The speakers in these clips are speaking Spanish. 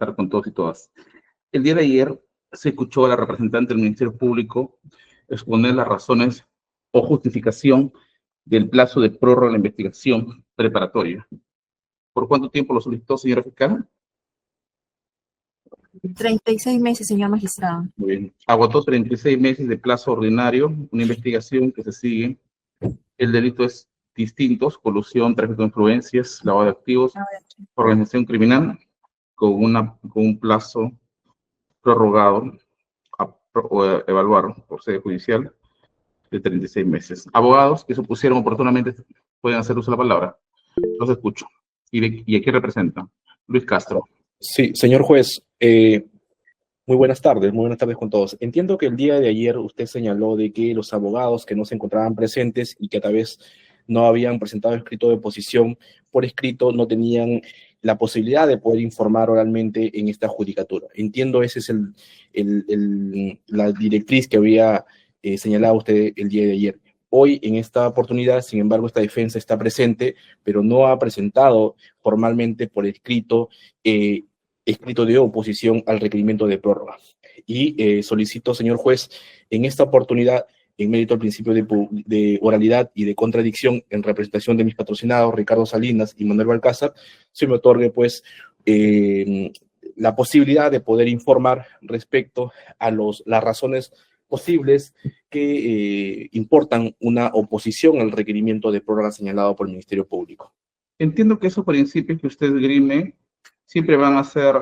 estar con todos y todas. El día de ayer se escuchó a la representante del Ministerio Público exponer las razones o justificación del plazo de prórroga de la investigación preparatoria. ¿Por cuánto tiempo lo solicitó, señora fiscal? 36 meses, señor magistrado. Muy bien. Agotó 36 meses de plazo ordinario, una investigación que se sigue. El delito es distintos: colusión, tráfico de influencias, lavado de activos, organización criminal, con un plazo prorrogado o evaluar por sede judicial de 36 meses. Abogados que se opusieron oportunamente pueden hacer uso de la palabra. Los escucho. ¿Y a qué representa? Luis Castro. Sí, señor juez, muy buenas tardes con todos. Entiendo que el día de ayer usted señaló de que los abogados que no se encontraban presentes y que tal vez no habían presentado escrito de oposición por escrito no tenían la posibilidad de poder informar oralmente en esta judicatura. Entiendo, esa es la directriz que había señalado usted el día de ayer. Hoy, en esta oportunidad, sin embargo, esta defensa está presente, pero no ha presentado formalmente por escrito de oposición al requerimiento de prórroga. Y solicito, señor juez, en esta oportunidad, en mérito al principio de oralidad y de contradicción, en representación de mis patrocinados, Ricardo Salinas y Manuel Balcázar, se me otorgue, pues, la posibilidad de poder informar respecto a las razones posibles que importan una oposición al requerimiento de prórroga señalado por el Ministerio Público. Entiendo que esos principios que usted esgrime siempre van a ser,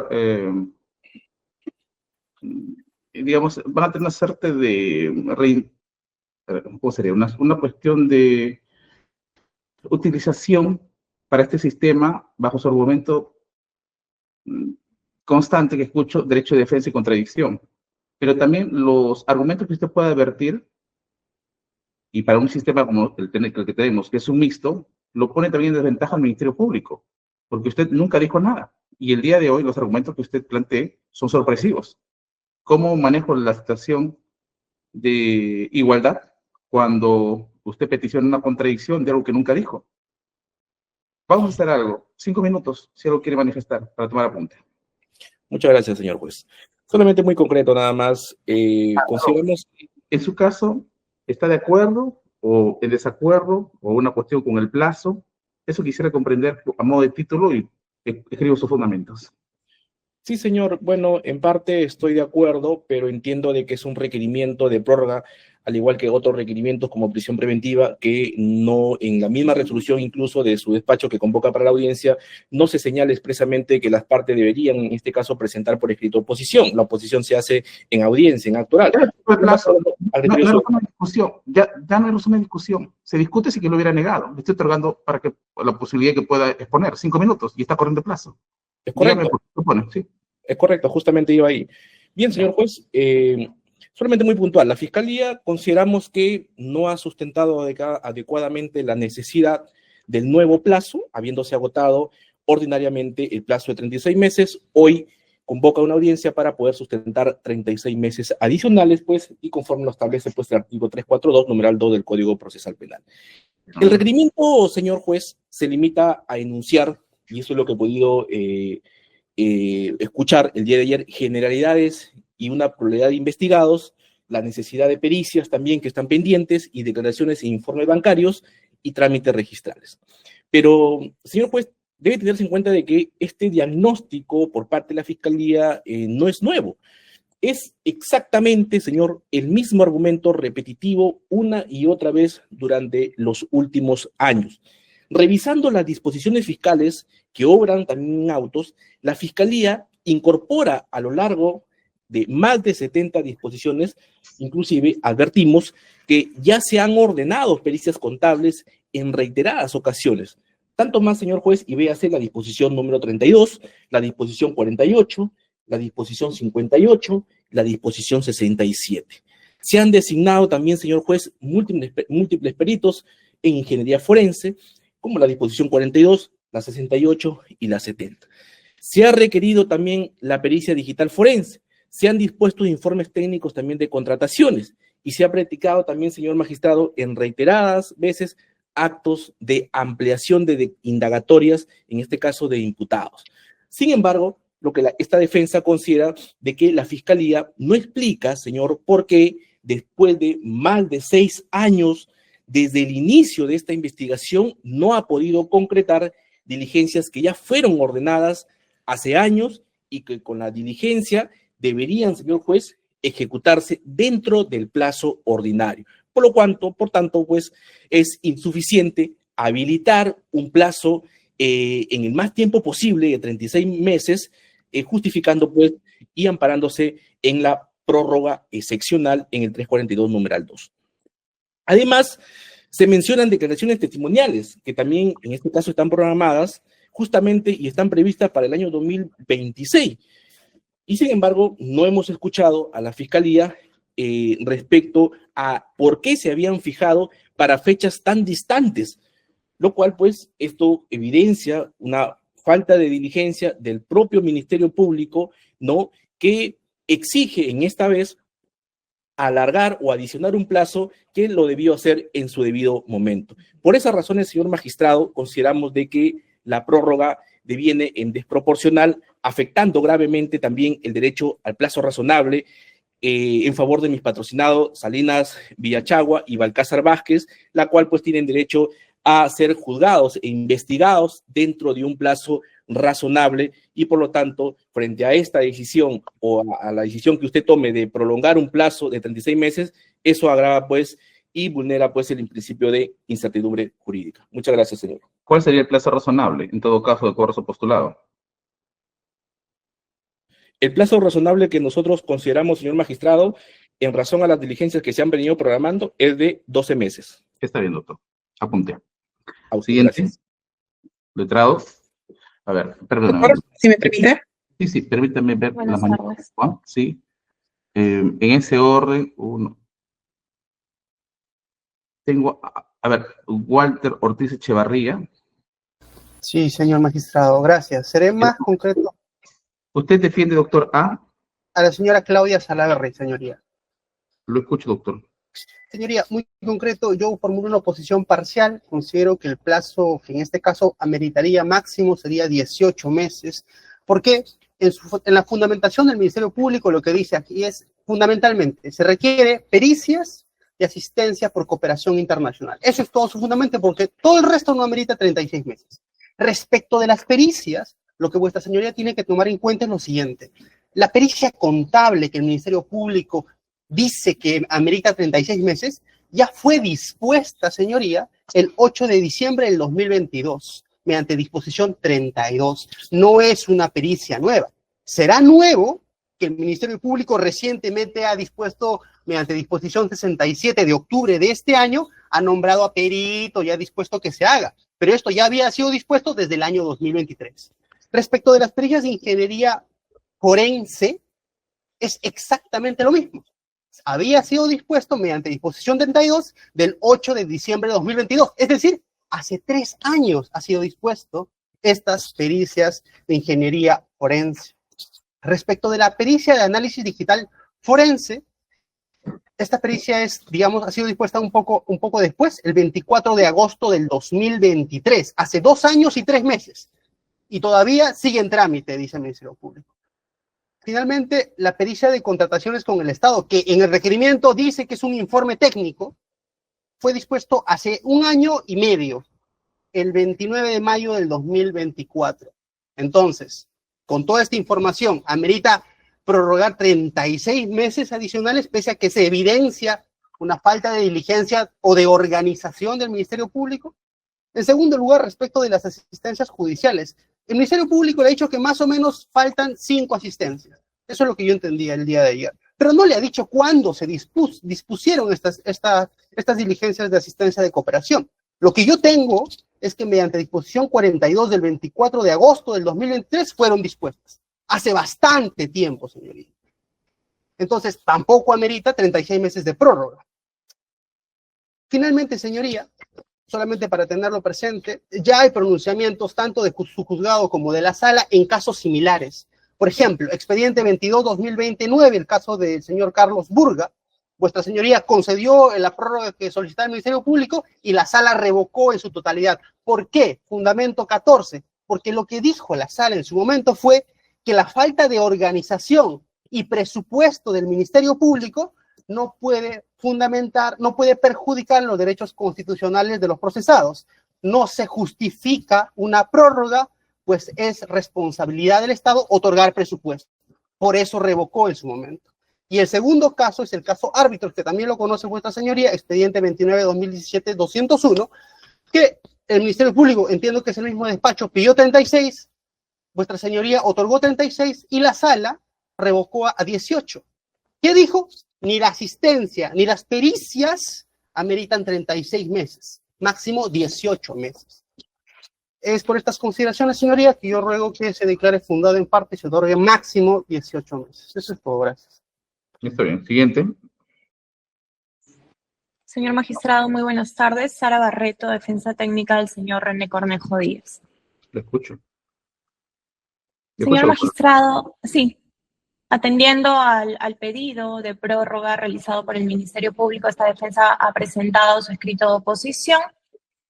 digamos, van a tener suerte de, ¿cómo sería? Una cuestión de utilización para este sistema bajo su argumento constante que escucho: derecho de defensa y contradicción. Pero también los argumentos que usted pueda advertir, y para un sistema como el que tenemos, que es un mixto, lo pone también en desventaja al Ministerio Público, porque usted nunca dijo nada. Y el día de hoy los argumentos que usted plantee son sorpresivos. ¿Cómo manejo la situación de igualdad cuando usted peticiona una contradicción de algo que nunca dijo? Vamos a hacer algo. 5 minutos, si algo quiere manifestar, para tomar apunte. Muchas gracias, señor juez. Solamente muy concreto, nada más. Consideramos... En su caso, ¿está de acuerdo o en desacuerdo o una cuestión con el plazo? Eso quisiera comprender a modo de título y escribo sus fundamentos. Sí, señor. Bueno, en parte estoy de acuerdo, pero entiendo de que es un requerimiento de prórroga, al igual que otros requerimientos como prisión preventiva, que no, en la misma resolución incluso de su despacho que convoca para la audiencia, no se señala expresamente que las partes deberían, en este caso, presentar por escrito oposición. La oposición se hace en audiencia, en acto oral. No es una discusión, ya no es una discusión. Se discute si que lo hubiera negado. Le estoy otorgando para que la posibilidad que pueda exponer 5 minutos y está corriendo plazo. Es correcto. Dígame, supone, sí. Es correcto, justamente iba ahí. Bien, señor juez, solamente muy puntual. La Fiscalía consideramos que no ha sustentado adecuadamente la necesidad del nuevo plazo, habiéndose agotado ordinariamente el plazo de 36 meses. Hoy convoca una audiencia para poder sustentar 36 meses adicionales, pues, y conforme lo establece, pues, el artículo 342, numeral 2 del Código Procesal Penal. El requerimiento, señor juez, se limita a enunciar, y eso es lo que he podido escuchar el día de ayer, generalidades y una pluralidad de investigados, la necesidad de pericias también que están pendientes y declaraciones e informes bancarios y trámites registrales. Pero, señor juez, debe tenerse en cuenta de que este diagnóstico por parte de la Fiscalía no es nuevo. Es exactamente, señor, el mismo argumento repetitivo una y otra vez durante los últimos años. Revisando las disposiciones fiscales que obran también en autos, la Fiscalía incorpora a lo largo de más de 70 disposiciones, inclusive advertimos que ya se han ordenado pericias contables en reiteradas ocasiones. Tanto más, señor juez, y véase la disposición número 32, la disposición 48, la disposición 58, la disposición 67. Se han designado también, señor juez, múltiples peritos en ingeniería forense, como la disposición 42, la 68 y la 70. Se ha requerido también la pericia digital forense, se han dispuesto informes técnicos también de contrataciones y se ha practicado también, señor magistrado, en reiteradas veces actos de ampliación de indagatorias, en este caso de imputados. Sin embargo, lo que esta defensa considera de que la Fiscalía no explica, señor, por qué después de más de 6 años desde el inicio de esta investigación no ha podido concretar diligencias que ya fueron ordenadas hace años y que con la diligencia deberían, señor juez, ejecutarse dentro del plazo ordinario. Por tanto, pues es insuficiente habilitar un plazo en el más tiempo posible de 36 meses, justificando pues y amparándose en la prórroga excepcional en el 342 numeral 2. Además, se mencionan declaraciones testimoniales que también en este caso están programadas justamente y están previstas para el año 2026. Y sin embargo, no hemos escuchado a la Fiscalía respecto a por qué se habían fijado para fechas tan distantes, lo cual pues esto evidencia una falta de diligencia del propio Ministerio Público, ¿no?, que exige en esta vez alargar o adicionar un plazo que lo debió hacer en su debido momento. Por esas razones, señor magistrado, consideramos de que la prórroga deviene en desproporcional, afectando gravemente también el derecho al plazo razonable en favor de mis patrocinados Salinas Villachagua y Balcázar Vázquez, la cual pues tienen derecho a ser juzgados e investigados dentro de un plazo razonable y por lo tanto, frente a esta decisión o a la decisión que usted tome de prolongar un plazo de 36 meses, eso agrava pues y vulnera pues el principio de incertidumbre jurídica. Muchas gracias, señor. ¿Cuál sería el plazo razonable, en todo caso, de acuerdo a su postulado? El plazo razonable que nosotros consideramos, señor magistrado, en razón a las diligencias que se han venido programando, es de 12 meses. Está bien, doctor. Apunte. Siguiente. Gracias. Letrado. A ver, perdón. Doctor, si me permite. Sí, permítame ver la Buenas mano. tardes. Sí. En ese orden, tengo, a ver, Walter Ortiz Echevarría. Sí, señor magistrado, gracias. Seré más concreto. ¿Usted defiende, doctor A? A la señora Claudia Salaverry, señoría. Lo escucho, doctor. Señoría, muy concreto, yo formulo una oposición parcial. Considero que el plazo que en este caso ameritaría máximo sería 18 meses. Porque en la fundamentación del Ministerio Público lo que dice aquí es, fundamentalmente, se requiere pericias y asistencia por cooperación internacional. Eso es todo su fundamento porque todo el resto no amerita 36 meses. Respecto de las pericias, lo que vuestra señoría tiene que tomar en cuenta es lo siguiente. La pericia contable que el Ministerio Público dice que amerita 36 meses, ya fue dispuesta, señoría, el 8 de diciembre del 2022, mediante disposición 32. No es una pericia nueva. Será nuevo que el Ministerio Público recientemente ha dispuesto, mediante disposición 67 de octubre de este año, ha nombrado a perito y ha dispuesto que se haga. Pero esto ya había sido dispuesto desde el año 2023. Respecto de las pericias de ingeniería forense, es exactamente lo mismo. Había sido dispuesto mediante disposición 32 del 8 de diciembre de 2022. Es decir, hace 3 años ha sido dispuesto estas pericias de ingeniería forense. Respecto de la pericia de análisis digital forense, esta pericia es, digamos, ha sido dispuesta un poco después, el 24 de agosto del 2023, hace 2 años y 3 meses. Y todavía sigue en trámite, dice el Ministerio Público. Finalmente, la pericia de contrataciones con el Estado, que en el requerimiento dice que es un informe técnico, fue dispuesto hace 1 año y medio, el 29 de mayo del 2024. Entonces, con toda esta información, amerita prorrogar 36 meses adicionales, pese a que se evidencia una falta de diligencia o de organización del Ministerio Público. En segundo lugar, respecto de las asistencias judiciales, el Ministerio Público le ha dicho que más o menos faltan 5 asistencias. Eso es lo que yo entendía el día de ayer. Pero no le ha dicho cuándo se dispusieron estas diligencias de asistencia de cooperación. Lo que yo tengo es que mediante disposición 42 del 24 de agosto del 2023 fueron dispuestas. Hace bastante tiempo, señoría. Entonces, tampoco amerita 36 meses de prórroga. Finalmente, señoría, solamente para tenerlo presente, ya hay pronunciamientos tanto de su juzgado como de la sala en casos similares. Por ejemplo, expediente 22-2029, el caso del señor Carlos Burga, vuestra señoría concedió la prórroga que solicitaba el Ministerio Público y la sala revocó en su totalidad. ¿Por qué? Fundamento 14. Porque lo que dijo la sala en su momento fue que la falta de organización y presupuesto del Ministerio Público no puede no puede perjudicar los derechos constitucionales de los procesados. No se justifica una prórroga, pues es responsabilidad del Estado otorgar presupuesto. Por eso revocó en su momento. Y el segundo caso es el caso árbitro, que también lo conoce vuestra señoría, expediente 29-2017-201, que el Ministerio Público, entiendo que es el mismo despacho, pidió 36, vuestra señoría otorgó 36 y la sala revocó a 18. ¿Qué dijo? Ni la asistencia ni las pericias ameritan 36 meses, máximo 18 meses. Es por estas consideraciones, señoría, que yo ruego que se declare fundado en parte y se otorgue máximo 18 meses. Eso es todo, gracias. Está bien. Siguiente. Señor magistrado, muy buenas tardes. Sara Barreto, defensa técnica del señor René Cornejo Díaz. Le escucho. Señor magistrado, sí. Atendiendo al pedido de prórroga realizado por el Ministerio Público, esta defensa ha presentado su escrito de oposición,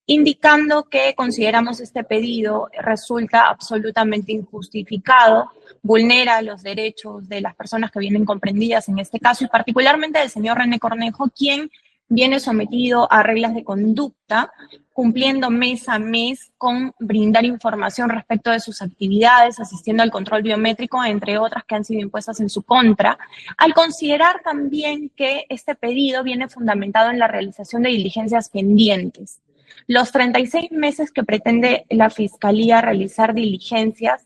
indicando que consideramos este pedido resulta absolutamente injustificado, vulnera los derechos de las personas que vienen comprendidas en este caso, y particularmente del señor René Cornejo, quien viene sometido a reglas de conducta, cumpliendo mes a mes con brindar información respecto de sus actividades, asistiendo al control biométrico, entre otras que han sido impuestas en su contra, al considerar también que este pedido viene fundamentado en la realización de diligencias pendientes. Los 36 meses que pretende la Fiscalía realizar diligencias,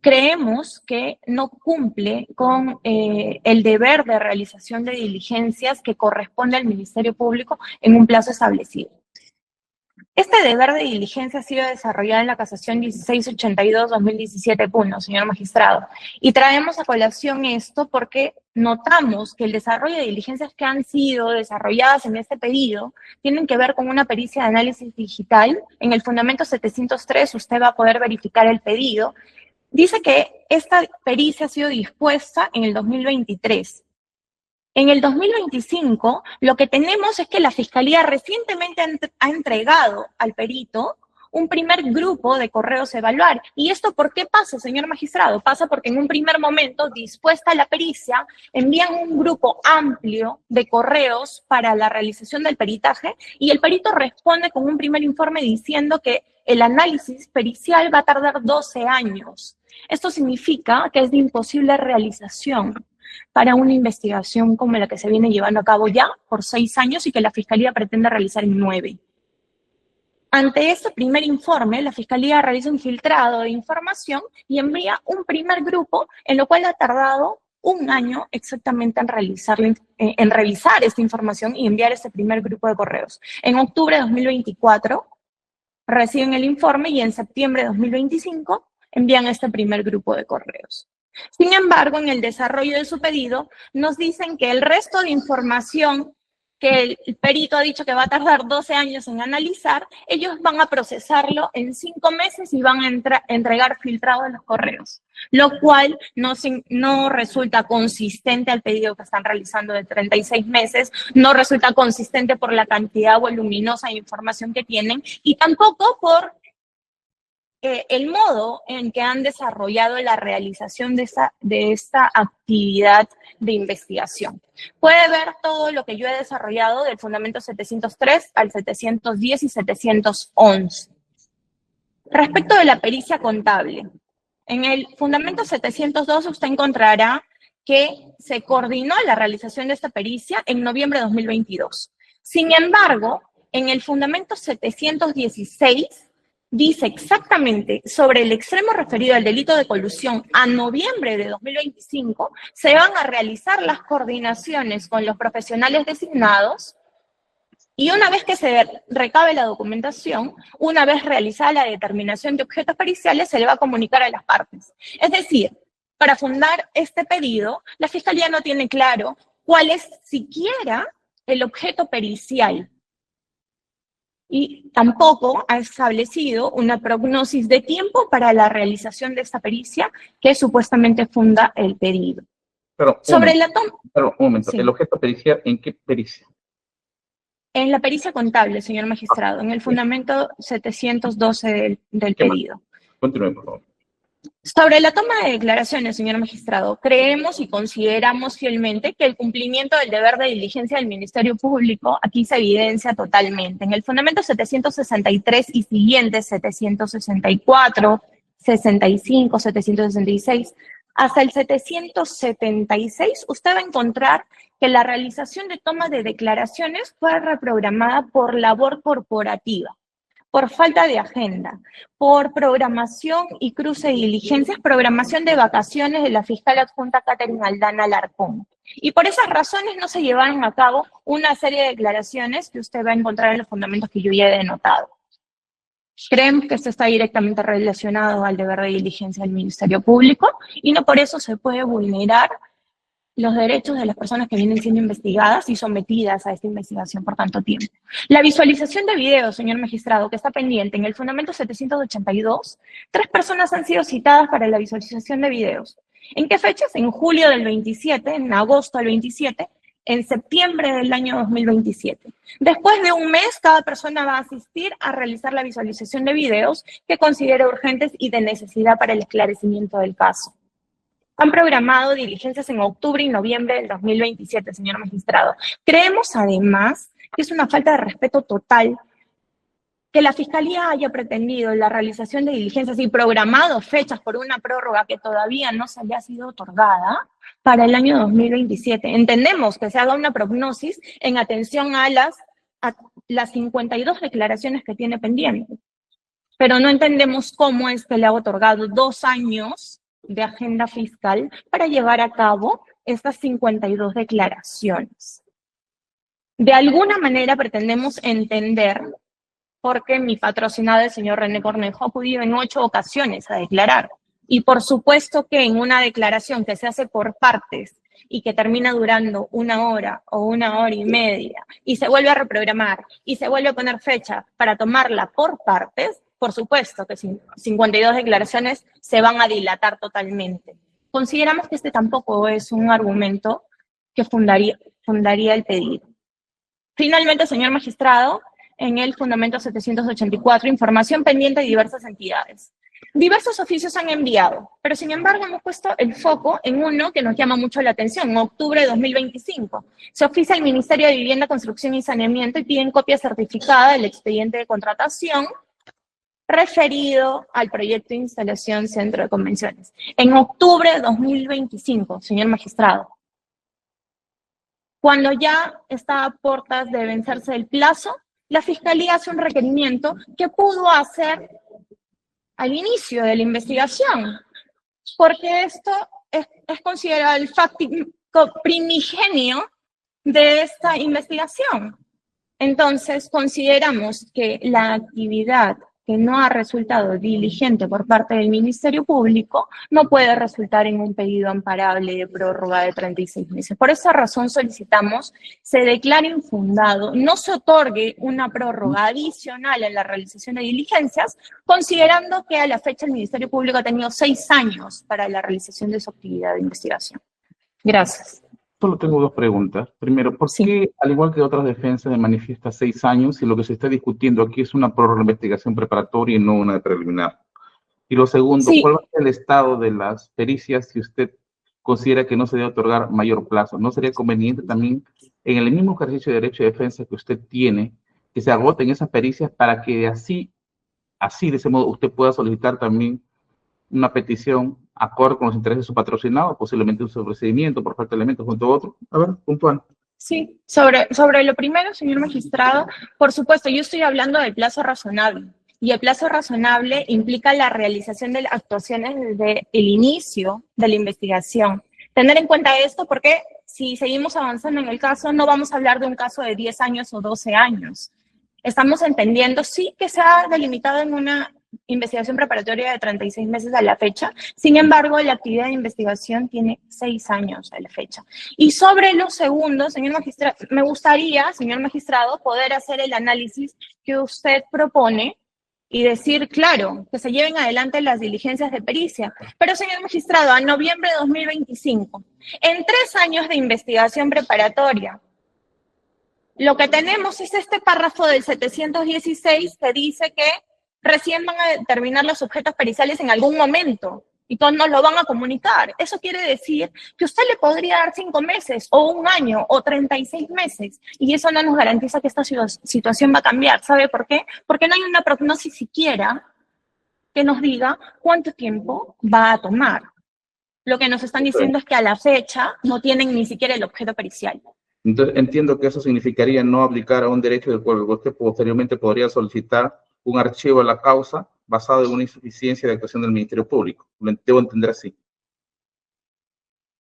creemos que no cumple con el deber de realización de diligencias que corresponde al Ministerio Público en un plazo establecido. Este deber de diligencia ha sido desarrollado en la casación 1682-2017, señor magistrado, y traemos a colación esto porque notamos que el desarrollo de diligencias que han sido desarrolladas en este pedido tienen que ver con una pericia de análisis digital. En el fundamento 703 usted va a poder verificar el pedido. Dice que esta pericia ha sido dispuesta en el 2023. En el 2025, lo que tenemos es que la Fiscalía recientemente ha entregado al perito un primer grupo de correos a evaluar. ¿Y esto por qué pasa, señor magistrado? Pasa porque en un primer momento, dispuesta la pericia, envían un grupo amplio de correos para la realización del peritaje y el perito responde con un primer informe diciendo que el análisis pericial va a tardar 12 años. Esto significa que es de imposible realización para una investigación como la que se viene llevando a cabo ya por 6 años y que la Fiscalía pretende realizar en 9. Ante este primer informe, la Fiscalía realiza un filtrado de información y envía un primer grupo, en lo cual ha tardado 1 año exactamente en revisar esta información y enviar este primer grupo de correos. En octubre de 2024 reciben el informe y en septiembre de 2025 envían este primer grupo de correos. Sin embargo, en el desarrollo de su pedido, nos dicen que el resto de información que el perito ha dicho que va a tardar 12 años en analizar, ellos van a procesarlo en 5 meses y van a entregar filtrado de los correos, lo cual no resulta consistente al pedido que están realizando de 36 meses, no resulta consistente por la cantidad voluminosa de información que tienen y tampoco por el modo en que han desarrollado la realización de esta actividad de investigación. Puede ver todo lo que yo he desarrollado del fundamento 703 al 710 y 711. Respecto de la pericia contable, en el fundamento 702 usted encontrará que se coordinó la realización de esta pericia en noviembre de 2022. Sin embargo, en el fundamento 716 dice exactamente sobre el extremo referido al delito de colusión a noviembre de 2025, se van a realizar las coordinaciones con los profesionales designados y una vez que se recabe la documentación, una vez realizada la determinación de objetos periciales, se le va a comunicar a las partes. Es decir, para fundar este pedido, la Fiscalía no tiene claro cuál es siquiera el objeto pericial. Y tampoco ha establecido una prognosis de tiempo para la realización de esta pericia que supuestamente funda el pedido. Pero, un momento. Sí. ¿El objeto pericial en qué pericia? En la pericia contable, señor magistrado, en el fundamento 712 del pedido. Continúe, por favor. Sobre la toma de declaraciones, señor magistrado, creemos y consideramos fielmente que el cumplimiento del deber de diligencia del Ministerio Público aquí se evidencia totalmente. En el fundamento 763 y siguientes, 764, 65, 766, hasta el 776, usted va a encontrar que la realización de toma de declaraciones fue reprogramada por labor corporativa, por falta de agenda, por programación y cruce de diligencias, programación de vacaciones de la fiscal adjunta Catherine Aldana Alarcón. Y por esas razones no se llevaron a cabo una serie de declaraciones que usted va a encontrar en los fundamentos que yo ya he denotado. Creemos que esto está directamente relacionado al deber de diligencia del Ministerio Público y no por eso se puede vulnerar los derechos de las personas que vienen siendo investigadas y sometidas a esta investigación por tanto tiempo. La visualización de videos, señor magistrado, que está pendiente en el fundamento 782, 3 personas han sido citadas para la visualización de videos. ¿En qué fechas? En julio del 27, en agosto del 27, en septiembre del año 2027. Después de un mes, cada persona va a asistir a realizar la visualización de videos que considere urgentes y de necesidad para el esclarecimiento del caso. Han programado diligencias en octubre y noviembre del 2027, señor magistrado. Creemos, además, que es una falta de respeto total que la Fiscalía haya pretendido la realización de diligencias y programado fechas por una prórroga que todavía no se haya sido otorgada para el año 2027. Entendemos que se haga una prognosis en atención a las 52 declaraciones que tiene pendientes, pero no entendemos cómo es que le ha otorgado 2 años de agenda fiscal para llevar a cabo estas 52 declaraciones. De alguna manera pretendemos entender por qué mi patrocinado, el señor René Cornejo, ha acudido en 8 ocasiones a declarar. Y por supuesto que en una declaración que se hace por partes y que termina durando 1 hora o 1 hora y media y se vuelve a reprogramar y se vuelve a poner fecha para tomarla por partes, por supuesto que 52 declaraciones se van a dilatar totalmente. Consideramos que este tampoco es un argumento que fundaría el pedido. Finalmente, señor magistrado, en el fundamento 784, información pendiente de diversas entidades. Diversos oficios han enviado, pero sin embargo hemos puesto el foco en uno que nos llama mucho la atención. En octubre de 2025 se oficia al Ministerio de Vivienda, Construcción y Saneamiento y piden copia certificada del expediente de contratación referido al proyecto de instalación Centro de Convenciones. En octubre de 2025, señor magistrado, cuando ya está a puertas de vencerse el plazo, la Fiscalía hace un requerimiento que pudo hacer al inicio de la investigación, porque esto es considerado el fáctico primigenio de esta investigación. Entonces, consideramos que la actividad que no ha resultado diligente por parte del Ministerio Público no puede resultar en un pedido amparable de prórroga de 36 meses. Por esa razón solicitamos se declare infundado, no se otorgue una prórroga adicional en la realización de diligencias, considerando que a la fecha el Ministerio Público ha tenido 6 años para la realización de su actividad de investigación. Gracias. Solo tengo 2 preguntas. Primero, ¿por qué, al igual que otras defensas, se manifiesta 6 años y lo que se está discutiendo aquí es una prórroga de investigación preparatoria y no una de preliminar? Y lo segundo, ¿cuál va a ser el estado de las pericias si usted considera que no se debe otorgar mayor plazo? ¿No sería conveniente también, en el mismo ejercicio de derecho de defensa que usted tiene, que se agoten esas pericias para que así de ese modo usted pueda solicitar también una petición acorde con los intereses de su patrocinado, posiblemente un sobreseimiento por falta de elementos junto a otro? A ver, puntual. Sí, sobre lo primero, señor magistrado, por supuesto, yo estoy hablando del plazo razonable. Y el plazo razonable implica la realización de las actuaciones desde el inicio de la investigación. Tener en cuenta esto porque si seguimos avanzando en el caso, no vamos a hablar de un caso de 10 años o 12 años. Estamos entendiendo, sí, que se ha delimitado en una investigación preparatoria de 36 meses a la fecha. Sin embargo, la actividad de investigación tiene 6 años a la fecha. Y sobre lo segundo, señor magistrado, me gustaría, señor magistrado, poder hacer el análisis que usted propone y decir, claro, que se lleven adelante las diligencias de pericia. Pero, señor magistrado, a noviembre de 2025, en 3 años de investigación preparatoria, lo que tenemos es este párrafo del 716 que dice que recién van a determinar los objetos periciales en algún momento. y todos nos lo van a comunicar. Eso quiere decir que usted le podría dar 5 meses o 1 año o 36 meses y eso no nos garantiza que esta situación va a cambiar. ¿Sabe por qué? Porque no hay una prognosis siquiera que nos diga cuánto tiempo va a tomar. Lo que nos están diciendo es que a la fecha no tienen ni siquiera el objeto pericial. Entonces, entiendo que eso significaría no aplicar a un derecho del cual usted posteriormente podría solicitar un archivo de la causa basado en una insuficiencia de actuación del Ministerio Público. Lo debo entender así.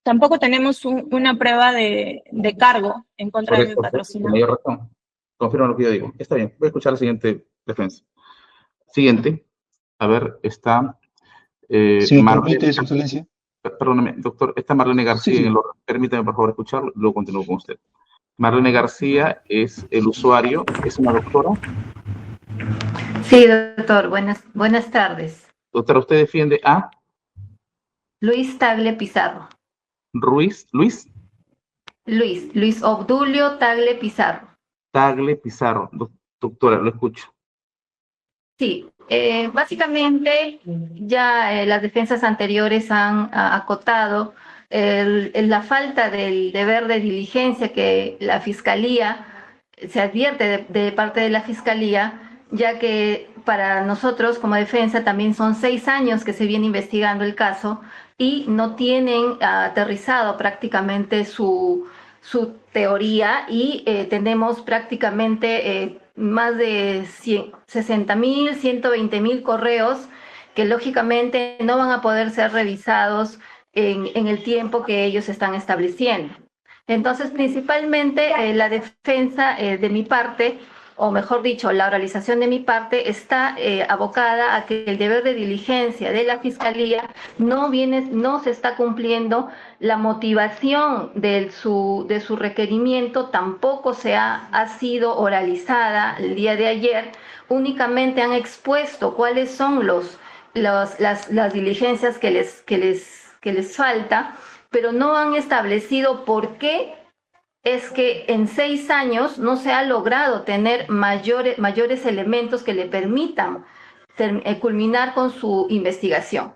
Tampoco tenemos una prueba de cargo en contra de mi patrocinador. Con mayor razón. Confirmo lo que yo digo. Está bien. Voy a escuchar la siguiente defensa. Siguiente. A ver, está... si me permite, Su Excelencia. Perdóneme, doctor. Está Marlene García. Sí. Permítame, por favor, escucharlo. Luego continúo con usted. Marlene García es el usuario. ¿Es una doctora? Sí, doctor. Buenas tardes. Doctora, ¿usted defiende a...? Luis Tagle Pizarro. Luis Obdulio Tagle Pizarro. Tagle Pizarro. Doctora, lo escucho. Sí, básicamente ya las defensas anteriores han acotado la falta del deber de diligencia que la Fiscalía, se advierte de parte de la Fiscalía, ya que para nosotros como defensa también son 6 años que se viene investigando el caso y no tienen aterrizado prácticamente su teoría y tenemos prácticamente más de 60.000, 120.000 correos que lógicamente no van a poder ser revisados en el tiempo que ellos están estableciendo. Entonces, principalmente la defensa de mi parte, o mejor dicho, la oralización de mi parte está abocada a que el deber de diligencia de la Fiscalía no se está cumpliendo, la motivación de su requerimiento tampoco ha sido oralizada el día de ayer, únicamente han expuesto cuáles son las diligencias que les falta, pero no han establecido por qué es que en 6 años no se ha logrado tener mayores elementos que le permitan culminar con su investigación.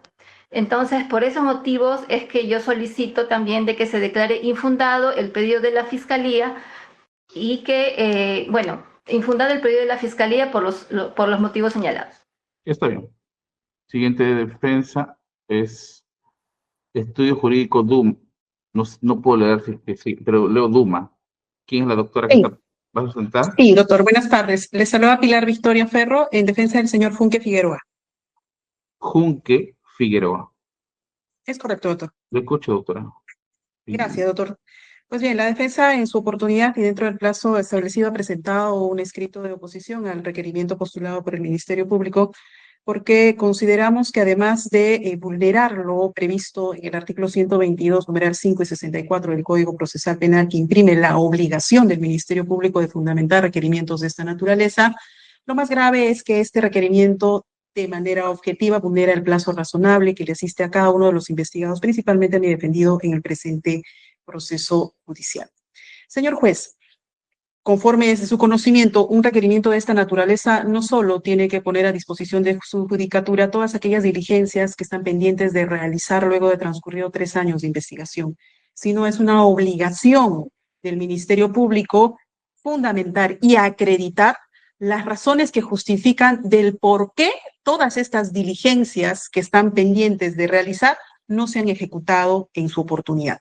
Entonces, por esos motivos es que yo solicito también de que se declare infundado el pedido de la Fiscalía y que, infundado el pedido de la Fiscalía por los motivos señalados. Está bien. Siguiente defensa es Estudio Jurídico DUM. No puedo leer, sí, pero leo Duma. ¿Quién es la doctora que va a sustentar? Sí, doctor, buenas tardes. Le saluda Pilar Victoria Ferro en defensa del señor Junque Figueroa. Junque Figueroa. Es correcto, doctor. Lo escucho, doctora. Gracias, doctor. Pues bien, la defensa en su oportunidad y dentro del plazo establecido ha presentado un escrito de oposición al requerimiento postulado por el Ministerio Público porque consideramos que además de vulnerar lo previsto en el artículo 122, numeral 5 y 64 del Código Procesal Penal, que imprime la obligación del Ministerio Público de fundamentar requerimientos de esta naturaleza, lo más grave es que este requerimiento de manera objetiva vulnera el plazo razonable que le asiste a cada uno de los investigados, principalmente a mi defendido en el presente proceso judicial. Señor juez, conforme desde su conocimiento, un requerimiento de esta naturaleza no solo tiene que poner a disposición de su judicatura todas aquellas diligencias que están pendientes de realizar luego de transcurrido 3 años de investigación, sino es una obligación del Ministerio Público fundamentar y acreditar las razones que justifican del por qué todas estas diligencias que están pendientes de realizar no se han ejecutado en su oportunidad.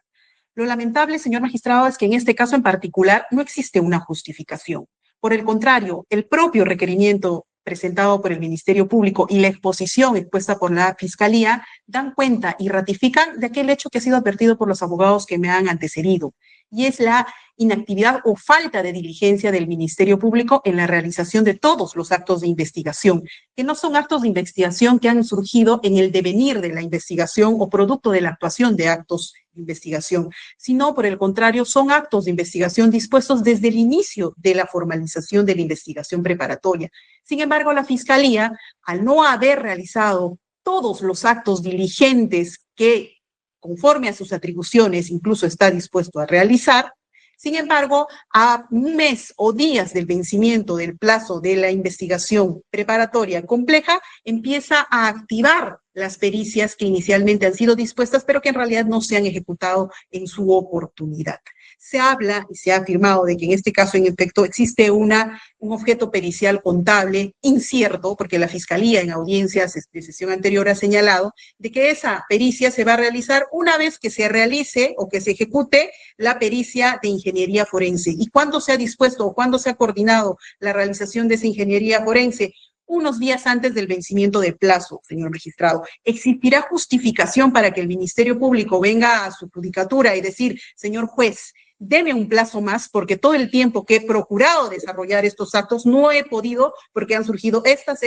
Lo lamentable, señor magistrado, es que en este caso en particular no existe una justificación. Por el contrario, el propio requerimiento presentado por el Ministerio Público y la exposición expuesta por la Fiscalía dan cuenta y ratifican de aquel hecho que ha sido advertido por los abogados que me han antecedido, y es la inactividad o falta de diligencia del Ministerio Público en la realización de todos los actos de investigación, que no son actos de investigación que han surgido en el devenir de la investigación o producto de la actuación de actos de investigación, sino por el contrario son actos de investigación dispuestos desde el inicio de la formalización de la investigación preparatoria. Sin embargo, la Fiscalía, al no haber realizado todos los actos diligentes que conforme a sus atribuciones incluso está dispuesto a realizar, Sin embargo, a un mes o días del vencimiento del plazo de la investigación preparatoria compleja, empieza a activar las pericias que inicialmente han sido dispuestas, pero que en realidad no se han ejecutado en su oportunidad. Se habla y se ha afirmado de que en este caso, en efecto, existe un objeto pericial contable incierto, porque la Fiscalía en audiencias de sesión anterior ha señalado de que esa pericia se va a realizar una vez que se realice o que se ejecute la pericia de ingeniería forense. ¿Y cuándo se ha dispuesto o cuándo se ha coordinado la realización de esa ingeniería forense? Unos días antes del vencimiento del plazo, señor magistrado. ¿Existirá justificación para que el Ministerio Público venga a su judicatura y decir, señor juez, deme un plazo más, porque todo el tiempo que he procurado desarrollar estos actos no he podido porque han surgido estas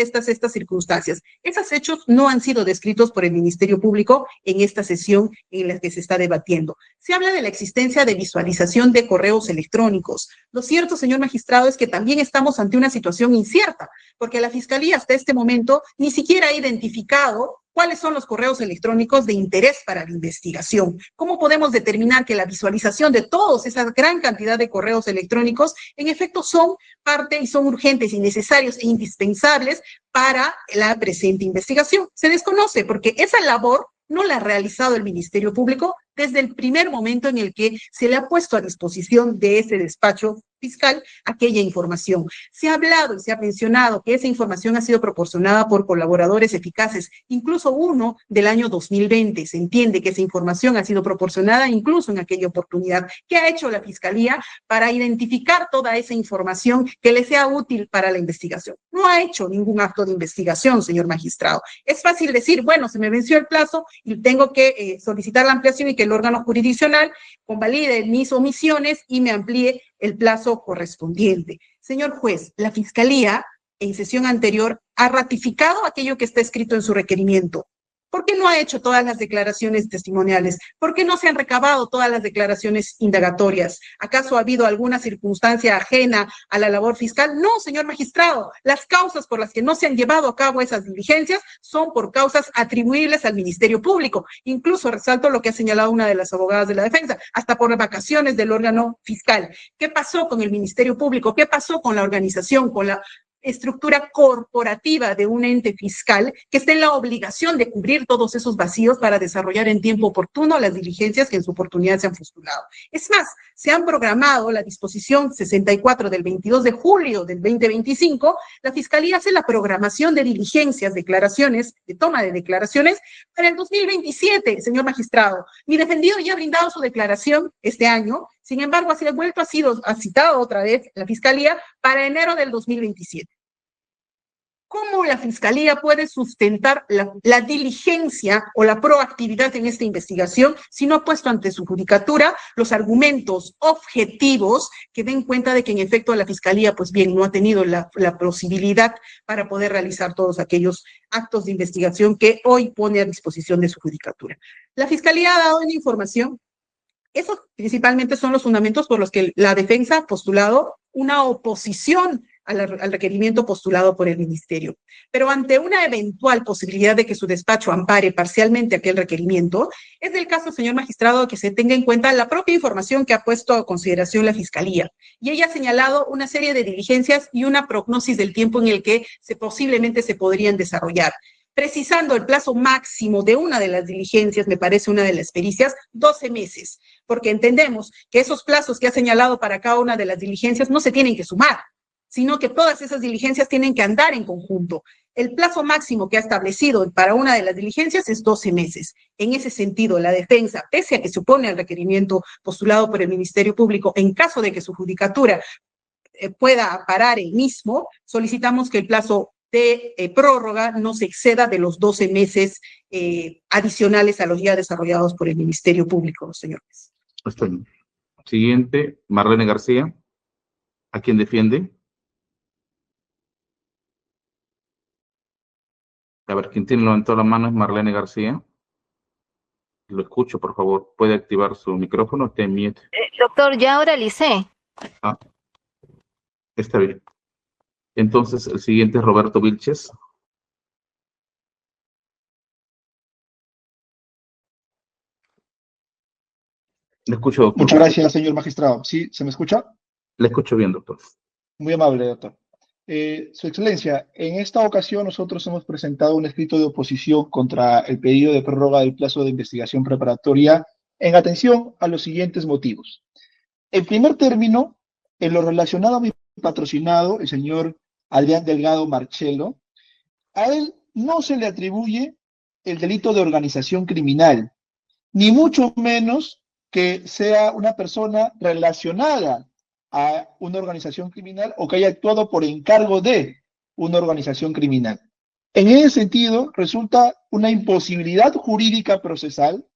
circunstancias? Esos hechos no han sido descritos por el Ministerio Público en esta sesión en la que se está debatiendo. Se habla de la existencia de visualización de correos electrónicos. Lo cierto, señor magistrado, es que también estamos ante una situación incierta, porque la Fiscalía hasta este momento ni siquiera ha identificado cuáles son los correos electrónicos de interés para la investigación. ¿Cómo podemos determinar que la visualización de toda esa gran cantidad de correos electrónicos en efecto son parte y son urgentes y necesarios e indispensables para la presente investigación? Se desconoce porque esa labor no la ha realizado el Ministerio Público desde el primer momento en el que se le ha puesto a disposición de ese despacho fiscal aquella información. Se ha hablado y se ha mencionado que esa información ha sido proporcionada por colaboradores eficaces, incluso uno del año 2020. Se entiende que esa información ha sido proporcionada incluso en aquella oportunidad. ¿Qué ha hecho la Fiscalía para identificar toda esa información que le sea útil para la investigación? No ha hecho ningún acto de investigación, señor magistrado. Es fácil decir, bueno, se me venció el plazo y tengo que solicitar la ampliación y que el órgano jurisdiccional convalide mis omisiones y me amplíe el plazo correspondiente. Señor juez, la Fiscalía en sesión anterior ha ratificado aquello que está escrito en su requerimiento. ¿Por qué no ha hecho todas las declaraciones testimoniales? ¿Por qué no se han recabado todas las declaraciones indagatorias? ¿Acaso ha habido alguna circunstancia ajena a la labor fiscal? No, señor magistrado. Las causas por las que no se han llevado a cabo esas diligencias son por causas atribuibles al Ministerio Público. Incluso resalto lo que ha señalado una de las abogadas de la defensa, hasta por las vacaciones del órgano fiscal. ¿Qué pasó con el Ministerio Público? ¿Qué pasó con la organización, con la estructura corporativa de un ente fiscal que esté en la obligación de cubrir todos esos vacíos para desarrollar en tiempo oportuno las diligencias que en su oportunidad se han postulado? Es más, se han programado la disposición 64 del 22 de julio del 2025, la Fiscalía hace la programación de diligencias, declaraciones, de toma de declaraciones para el 2027, señor magistrado. Mi defendido ya ha brindado su declaración este año. Sin embargo, ha citado otra vez la Fiscalía para enero del 2027. ¿Cómo la Fiscalía puede sustentar la diligencia o la proactividad en esta investigación si no ha puesto ante su judicatura los argumentos objetivos que den cuenta de que en efecto la Fiscalía, pues bien, no ha tenido la posibilidad para poder realizar todos aquellos actos de investigación que hoy pone a disposición de su judicatura? La Fiscalía ha dado una información. Esos principalmente son los fundamentos por los que la defensa ha postulado una oposición al requerimiento postulado por el Ministerio. Pero ante una eventual posibilidad de que su despacho ampare parcialmente aquel requerimiento, es del caso, señor magistrado, que se tenga en cuenta la propia información que ha puesto a consideración la Fiscalía. Y ella ha señalado una serie de diligencias y una prognosis del tiempo en el que posiblemente se podrían desarrollar. Precisando el plazo máximo de una de las diligencias, me parece una de las pericias, 12 meses, porque entendemos que esos plazos que ha señalado para cada una de las diligencias no se tienen que sumar, sino que todas esas diligencias tienen que andar en conjunto. El plazo máximo que ha establecido para una de las diligencias es 12 meses. En ese sentido, la defensa, pese a que se opone al requerimiento postulado por el Ministerio Público, en caso de que su judicatura pueda parar el mismo, solicitamos que el plazo de prórroga no se exceda de los 12 meses adicionales a los ya desarrollados por el Ministerio Público, señores. Está bien. Siguiente, Marlene García. ¿A quién defiende? A ver, quien tiene levantado la mano es Marlene García. Lo escucho, por favor. ¿Puede activar su micrófono? Está en mute. Doctor, ya oralicé. Ah, está bien. Entonces, el siguiente es Roberto Vilches. Le escucho, doctor. Muchas gracias, señor magistrado. ¿Sí? ¿Se me escucha? Le escucho bien, doctor. Muy amable, doctor. Su Excelencia, en esta ocasión nosotros hemos presentado un escrito de oposición contra el pedido de prórroga del plazo de investigación preparatoria en atención a los siguientes motivos. En primer término, en lo relacionado a mi patrocinado, el señor Adrián Delgado Marchelo, a él no se le atribuye el delito de organización criminal, ni mucho menos que sea una persona relacionada a una organización criminal o que haya actuado por encargo de una organización criminal. En ese sentido, resulta una imposibilidad jurídica procesal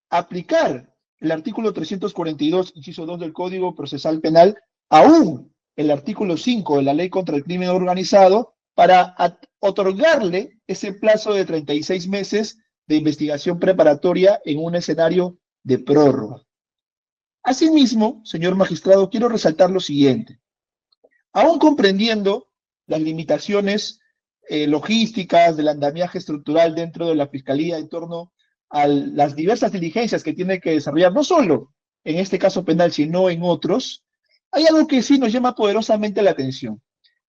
aplicar el artículo 342, inciso 2 del Código Procesal Penal, aún el artículo 5 de la Ley contra el Crimen Organizado, para otorgarle ese plazo de 36 meses de investigación preparatoria en un escenario de prórroga. Asimismo, señor magistrado, quiero resaltar lo siguiente. Aún comprendiendo las limitaciones logísticas del andamiaje estructural dentro de la Fiscalía en torno a las diversas diligencias que tiene que desarrollar, no solo en este caso penal, sino en otros, hay algo que sí nos llama poderosamente la atención.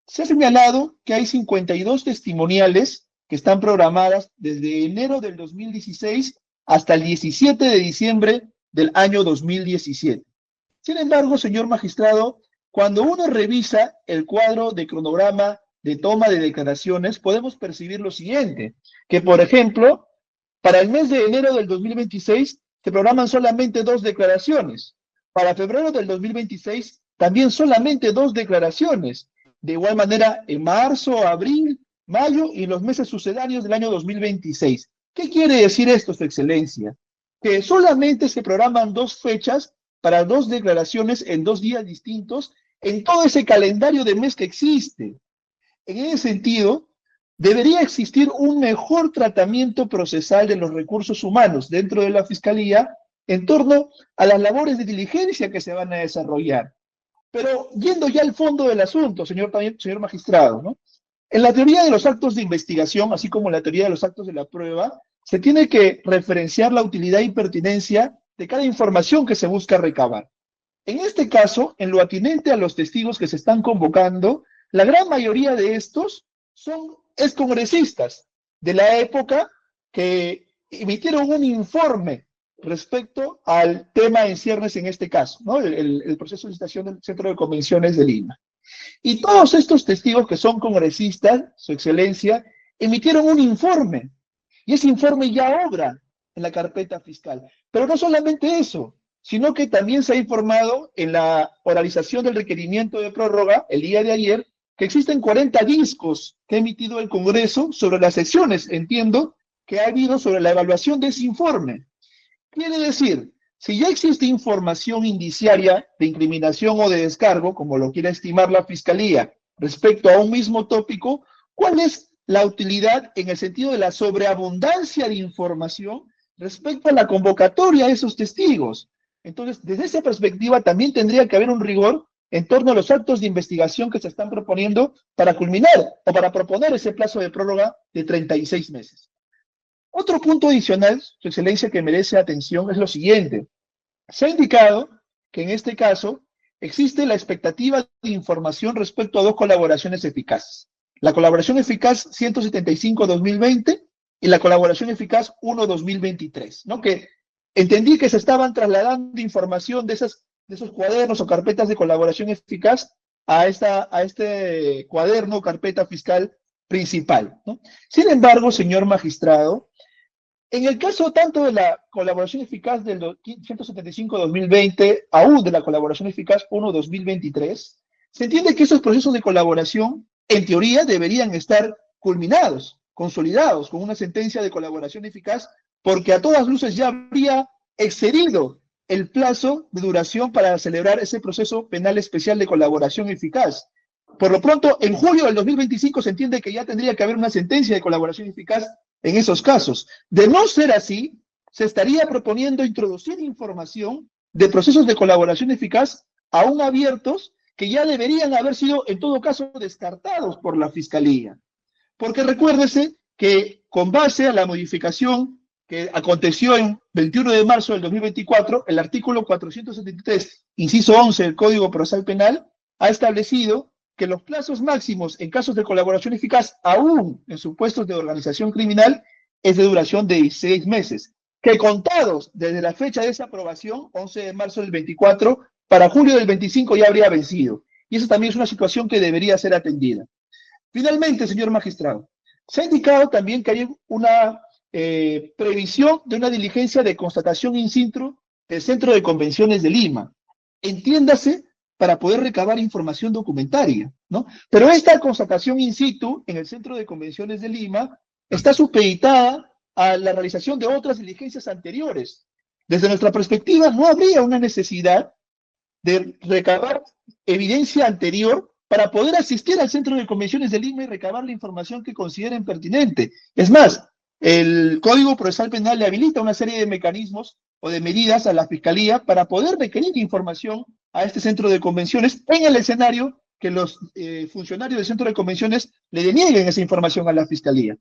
Se ha señalado que hay 52 testimoniales que están programadas desde enero del 2016 hasta el 17 de diciembre del año 2017. Sin embargo, señor magistrado, cuando uno revisa el cuadro de cronograma de toma de declaraciones, podemos percibir lo siguiente, que por ejemplo, para el mes de enero del 2026 se programan solamente 2 declaraciones. Para febrero del 2026 también solamente 2 declaraciones. De igual manera, en marzo, abril, mayo y los meses sucedáneos del año 2026. ¿Qué quiere decir esto, Su Excelencia? Que solamente se programan 2 fechas para 2 declaraciones en 2 días distintos en todo ese calendario de mes que existe. En ese sentido, debería existir un mejor tratamiento procesal de los recursos humanos dentro de la Fiscalía en torno a las labores de diligencia que se van a desarrollar. Pero yendo ya al fondo del asunto, señor magistrado, ¿no? En la teoría de los actos de investigación, así como en la teoría de los actos de la prueba, se tiene que referenciar la utilidad y pertinencia de cada información que se busca recabar. En este caso, en lo atinente a los testigos que se están convocando, la gran mayoría de estos son excongresistas de la época que emitieron un informe respecto al tema en ciernes en este caso, ¿no? El proceso de licitación del Centro de Convenciones de Lima. Y todos estos testigos que son congresistas, Su Excelencia, emitieron un informe. Y ese informe ya obra en la carpeta fiscal. Pero no solamente eso, sino que también se ha informado en la oralización del requerimiento de prórroga el día de ayer que existen 40 discos que ha emitido el Congreso sobre las secciones, entiendo, que ha habido sobre la evaluación de ese informe. Quiere decir, si ya existe información indiciaria de incriminación o de descargo, como lo quiera estimar la Fiscalía, respecto a un mismo tópico, ¿cuál es la utilidad en el sentido de la sobreabundancia de información respecto a la convocatoria de esos testigos? Entonces, desde esa perspectiva también tendría que haber un rigor en torno a los actos de investigación que se están proponiendo para culminar o para proponer ese plazo de prórroga de 36 meses. Otro punto adicional, Su Excelencia, que merece atención es lo siguiente. Se ha indicado que en este caso existe la expectativa de información respecto a 2 colaboraciones eficaces. La colaboración eficaz 175-2020 y la colaboración eficaz 1-2023, ¿no? Que entendí que se estaban trasladando información de esos cuadernos o carpetas de colaboración eficaz a este cuaderno o carpeta fiscal principal, ¿no? Sin embargo, señor magistrado, en el caso tanto de la colaboración eficaz del 175-2020, aún de la colaboración eficaz 1-2023, se entiende que esos procesos de colaboración, en teoría, deberían estar culminados, consolidados, con una sentencia de colaboración eficaz, porque a todas luces ya habría excedido el plazo de duración para celebrar ese proceso penal especial de colaboración eficaz. Por lo pronto, en julio del 2025 se entiende que ya tendría que haber una sentencia de colaboración eficaz en esos casos. De no ser así, se estaría proponiendo introducir información de procesos de colaboración eficaz aún abiertos que ya deberían haber sido, en todo caso, descartados por la Fiscalía. Porque recuérdese que con base a la modificación que aconteció en 21 de marzo del 2024, el artículo 473, inciso 11 del Código Procesal Penal, ha establecido que los plazos máximos en casos de colaboración eficaz, aún en supuestos de organización criminal, es de duración de 16 meses, que contados desde la fecha de esa aprobación, 11 de marzo del 24, para julio del 25 ya habría vencido. Y eso también es una situación que debería ser atendida. Finalmente, señor magistrado, se ha indicado también que hay una previsión de una diligencia de constatación in situ del Centro de Convenciones de Lima. Entiéndase, para poder recabar información documentaria, ¿no? Pero esta constatación in situ en el Centro de Convenciones de Lima está supeditada a la realización de otras diligencias anteriores. Desde nuestra perspectiva, no habría una necesidad de recabar evidencia anterior para poder asistir al Centro de Convenciones de Lima y recabar la información que consideren pertinente. Es más, el Código Procesal Penal le habilita una serie de mecanismos o de medidas a la Fiscalía para poder requerir información a este Centro de Convenciones en el escenario que los funcionarios del Centro de Convenciones le denieguen esa información a la Fiscalía.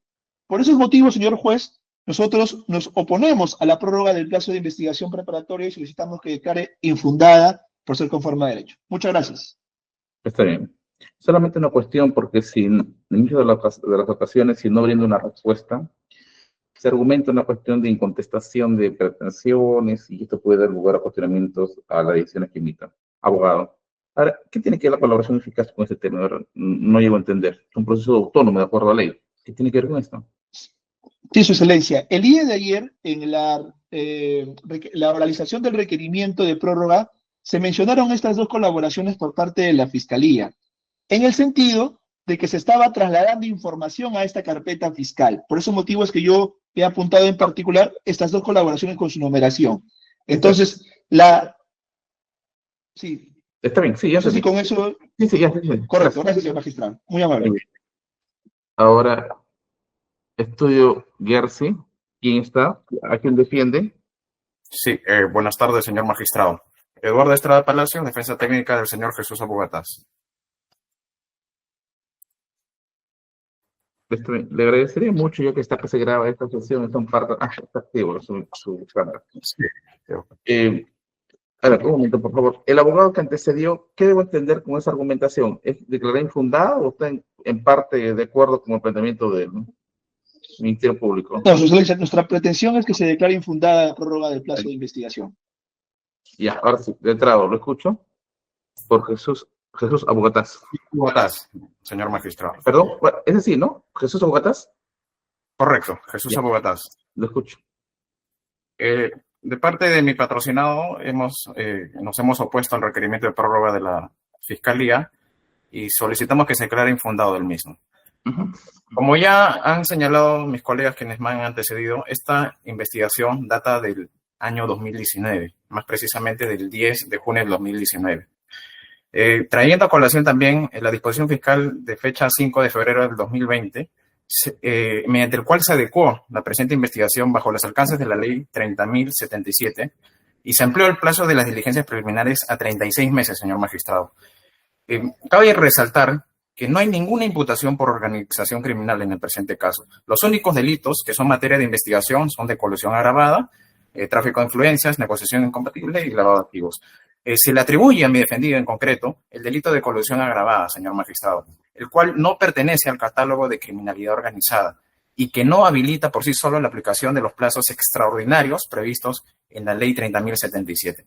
Por esos motivos, señor juez, nosotros nos oponemos a la prórroga del plazo de investigación preparatoria y solicitamos que declare infundada por ser conforme a derecho. Muchas gracias. Está bien. Solamente una cuestión, porque si en muchas de las ocasiones, si no brinda una respuesta, se argumenta una cuestión de incontestación de pretensiones y esto puede dar lugar a cuestionamientos a las decisiones que emita. Abogado. Ahora, ¿qué tiene que ver la colaboración eficaz con este tema? No llego a entender. Es un proceso autónomo de acuerdo a la ley. ¿Qué tiene que ver con esto? Sí, su excelencia. El día de ayer, en la oralización del requerimiento de prórroga, se mencionaron estas dos colaboraciones por parte de la Fiscalía, en el sentido de que se estaba trasladando información a esta carpeta fiscal. Por esos motivos que yo he apuntado en particular estas dos colaboraciones con su numeración. Entonces, sí. Está bien, sí, ya sé. Sí, con eso. Sí, ya sé. Correcto, gracias, señor magistrado. Muy amable. Ahora, estudio Gersi. ¿Quién está? ¿A quién defiende? Sí, buenas tardes, señor magistrado. Eduardo Estrada Palacio, defensa técnica del señor Jesús Abogatás. Le agradecería mucho, yo que está que se graba esta sesión, son parte, está activo su cámara. Sí. A ver, un momento, por favor. El abogado que antecedió, ¿qué debo entender con esa argumentación? ¿Es declarada infundada o está en parte de acuerdo con el planteamiento del Ministerio Público? No, su excelencia, nuestra pretensión es que se declare infundada la prórroga del plazo de investigación. Ya, ahora sí, de entrada, lo escucho. Por Jesús Abogatás. Abogatás, señor magistrado. Perdón, es así, ¿no? Jesús Abogatás. Correcto, Jesús Abogatás. Lo escucho. De parte de mi patrocinado, nos hemos opuesto al requerimiento de prórroga de la Fiscalía y solicitamos que se declare infundado el mismo. Como ya han señalado mis colegas quienes me han antecedido, esta investigación data del año 2019, más precisamente del 10 de junio del 2019. Trayendo a colación también la disposición fiscal de fecha 5 de febrero del 2020, mediante el cual se adecuó la presente investigación bajo los alcances de la ley 30.077 y se amplió el plazo de las diligencias preliminares a 36 meses, señor magistrado. Cabe resaltar que no hay ninguna imputación por organización criminal en el presente caso. Los únicos delitos que son materia de investigación son de colusión agravada, tráfico de influencias, negociación incompatible y lavado de activos. Se le atribuye a mi defendido en concreto el delito de colusión agravada, señor magistrado, el cual no pertenece al catálogo de criminalidad organizada y que no habilita por sí solo la aplicación de los plazos extraordinarios previstos en la ley 30.077.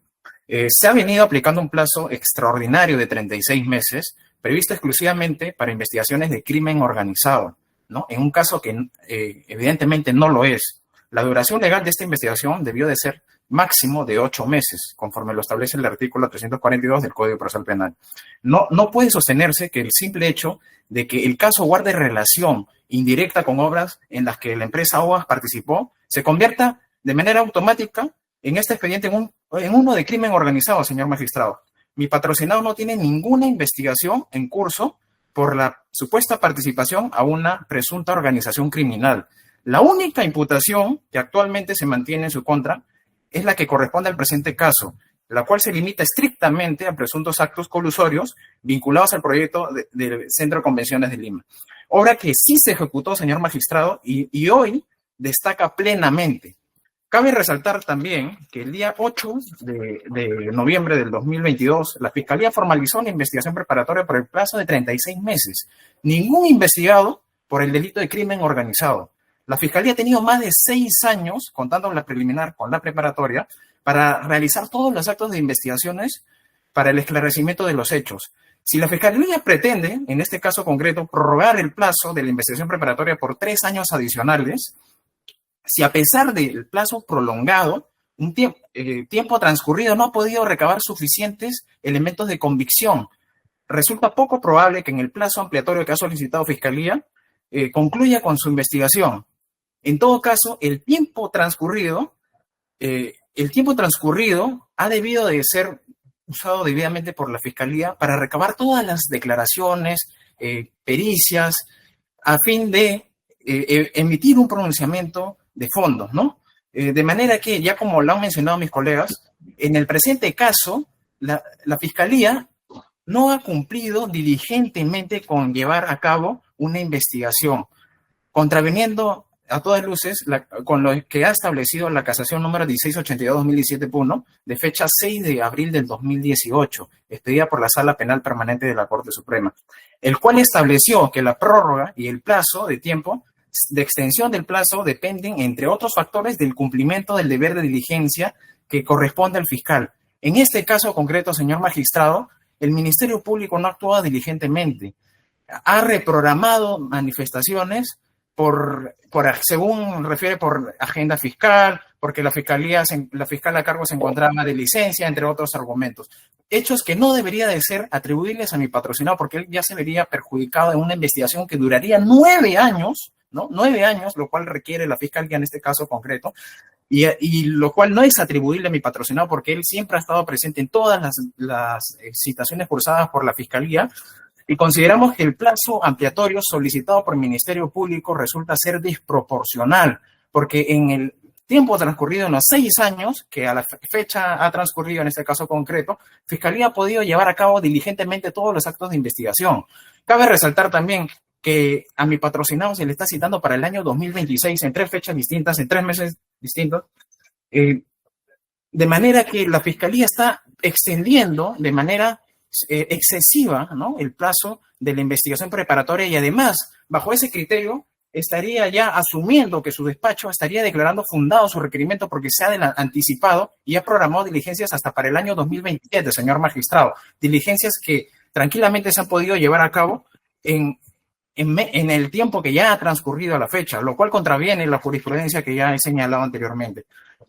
Se ha venido aplicando un plazo extraordinario de 36 meses, previsto exclusivamente para investigaciones de crimen organizado, ¿no? En un caso que evidentemente no lo es. La duración legal de esta investigación debió de ser máximo de 8 meses, conforme lo establece el artículo 342 del Código Procesal Penal. No puede sostenerse que el simple hecho de que el caso guarde relación indirecta con obras en las que la empresa OAS participó, se convierta de manera automática en este expediente en uno de crimen organizado, señor magistrado. Mi patrocinado no tiene ninguna investigación en curso por la supuesta participación a una presunta organización criminal. La única imputación que actualmente se mantiene en su contra es la que corresponde al presente caso, la cual se limita estrictamente a presuntos actos colusorios vinculados al proyecto del Centro de Convenciones de Lima. Obra que sí se ejecutó, señor magistrado, y hoy destaca plenamente Cabe resaltar también que el día 8 de noviembre del 2022, la Fiscalía formalizó una investigación preparatoria por el plazo de 36 meses. Ningún investigado por el delito de crimen organizado. La Fiscalía ha tenido más de 6 años, contando la preliminar con la preparatoria, para realizar todos los actos de investigaciones para el esclarecimiento de los hechos. Si la Fiscalía pretende, en este caso concreto, prorrogar el plazo de la investigación preparatoria por 3 años adicionales, si a pesar del plazo prolongado, un tiempo transcurrido no ha podido recabar suficientes elementos de convicción, resulta poco probable que en el plazo ampliatorio que ha solicitado Fiscalía concluya con su investigación. En todo caso, el tiempo transcurrido ha debido de ser usado debidamente por la Fiscalía para recabar todas las declaraciones, pericias, a fin de emitir un pronunciamiento de fondo, ¿no? De manera que, ya como lo han mencionado mis colegas, en el presente caso, la Fiscalía no ha cumplido diligentemente con llevar a cabo una investigación, contraviniendo a todas luces con lo que ha establecido la casación número 1682-2017-1 de fecha 6 de abril del 2018, expedida por la Sala Penal Permanente de la Corte Suprema, el cual estableció que la prórroga y el plazo de tiempo de extensión del plazo dependen, entre otros factores, del cumplimiento del deber de diligencia que corresponde al fiscal. En este caso concreto, señor magistrado, el Ministerio Público no actúa diligentemente. Ha reprogramado manifestaciones según refiere, por agenda fiscal, porque la fiscal a cargo se encontraba de licencia, entre otros argumentos. Hechos que no debería de ser atribuibles a mi patrocinado, porque él ya se vería perjudicado en una investigación que duraría 9 años, ¿no? 9 años, lo cual requiere la Fiscalía en este caso concreto, y lo cual no es atribuible a mi patrocinado porque él siempre ha estado presente en todas las citaciones cursadas por la Fiscalía, y consideramos que el plazo ampliatorio solicitado por el Ministerio Público resulta ser desproporcional, porque en el tiempo transcurrido, en los 6 años que a la fecha ha transcurrido en este caso concreto, Fiscalía ha podido llevar a cabo diligentemente todos los actos de investigación. Cabe resaltar también que a mi patrocinado se le está citando para el año 2026 en 3 fechas distintas, en 3 meses distintos, de manera que la Fiscalía está extendiendo de manera excesiva, ¿no?, el plazo de la investigación preparatoria, y además, bajo ese criterio, estaría ya asumiendo que su despacho estaría declarando fundado su requerimiento porque se ha anticipado y ha programado diligencias hasta para el año 2027, señor magistrado. Diligencias que tranquilamente se han podido llevar a cabo en el tiempo que ya ha transcurrido a la fecha, lo cual contraviene la jurisprudencia que ya he señalado anteriormente.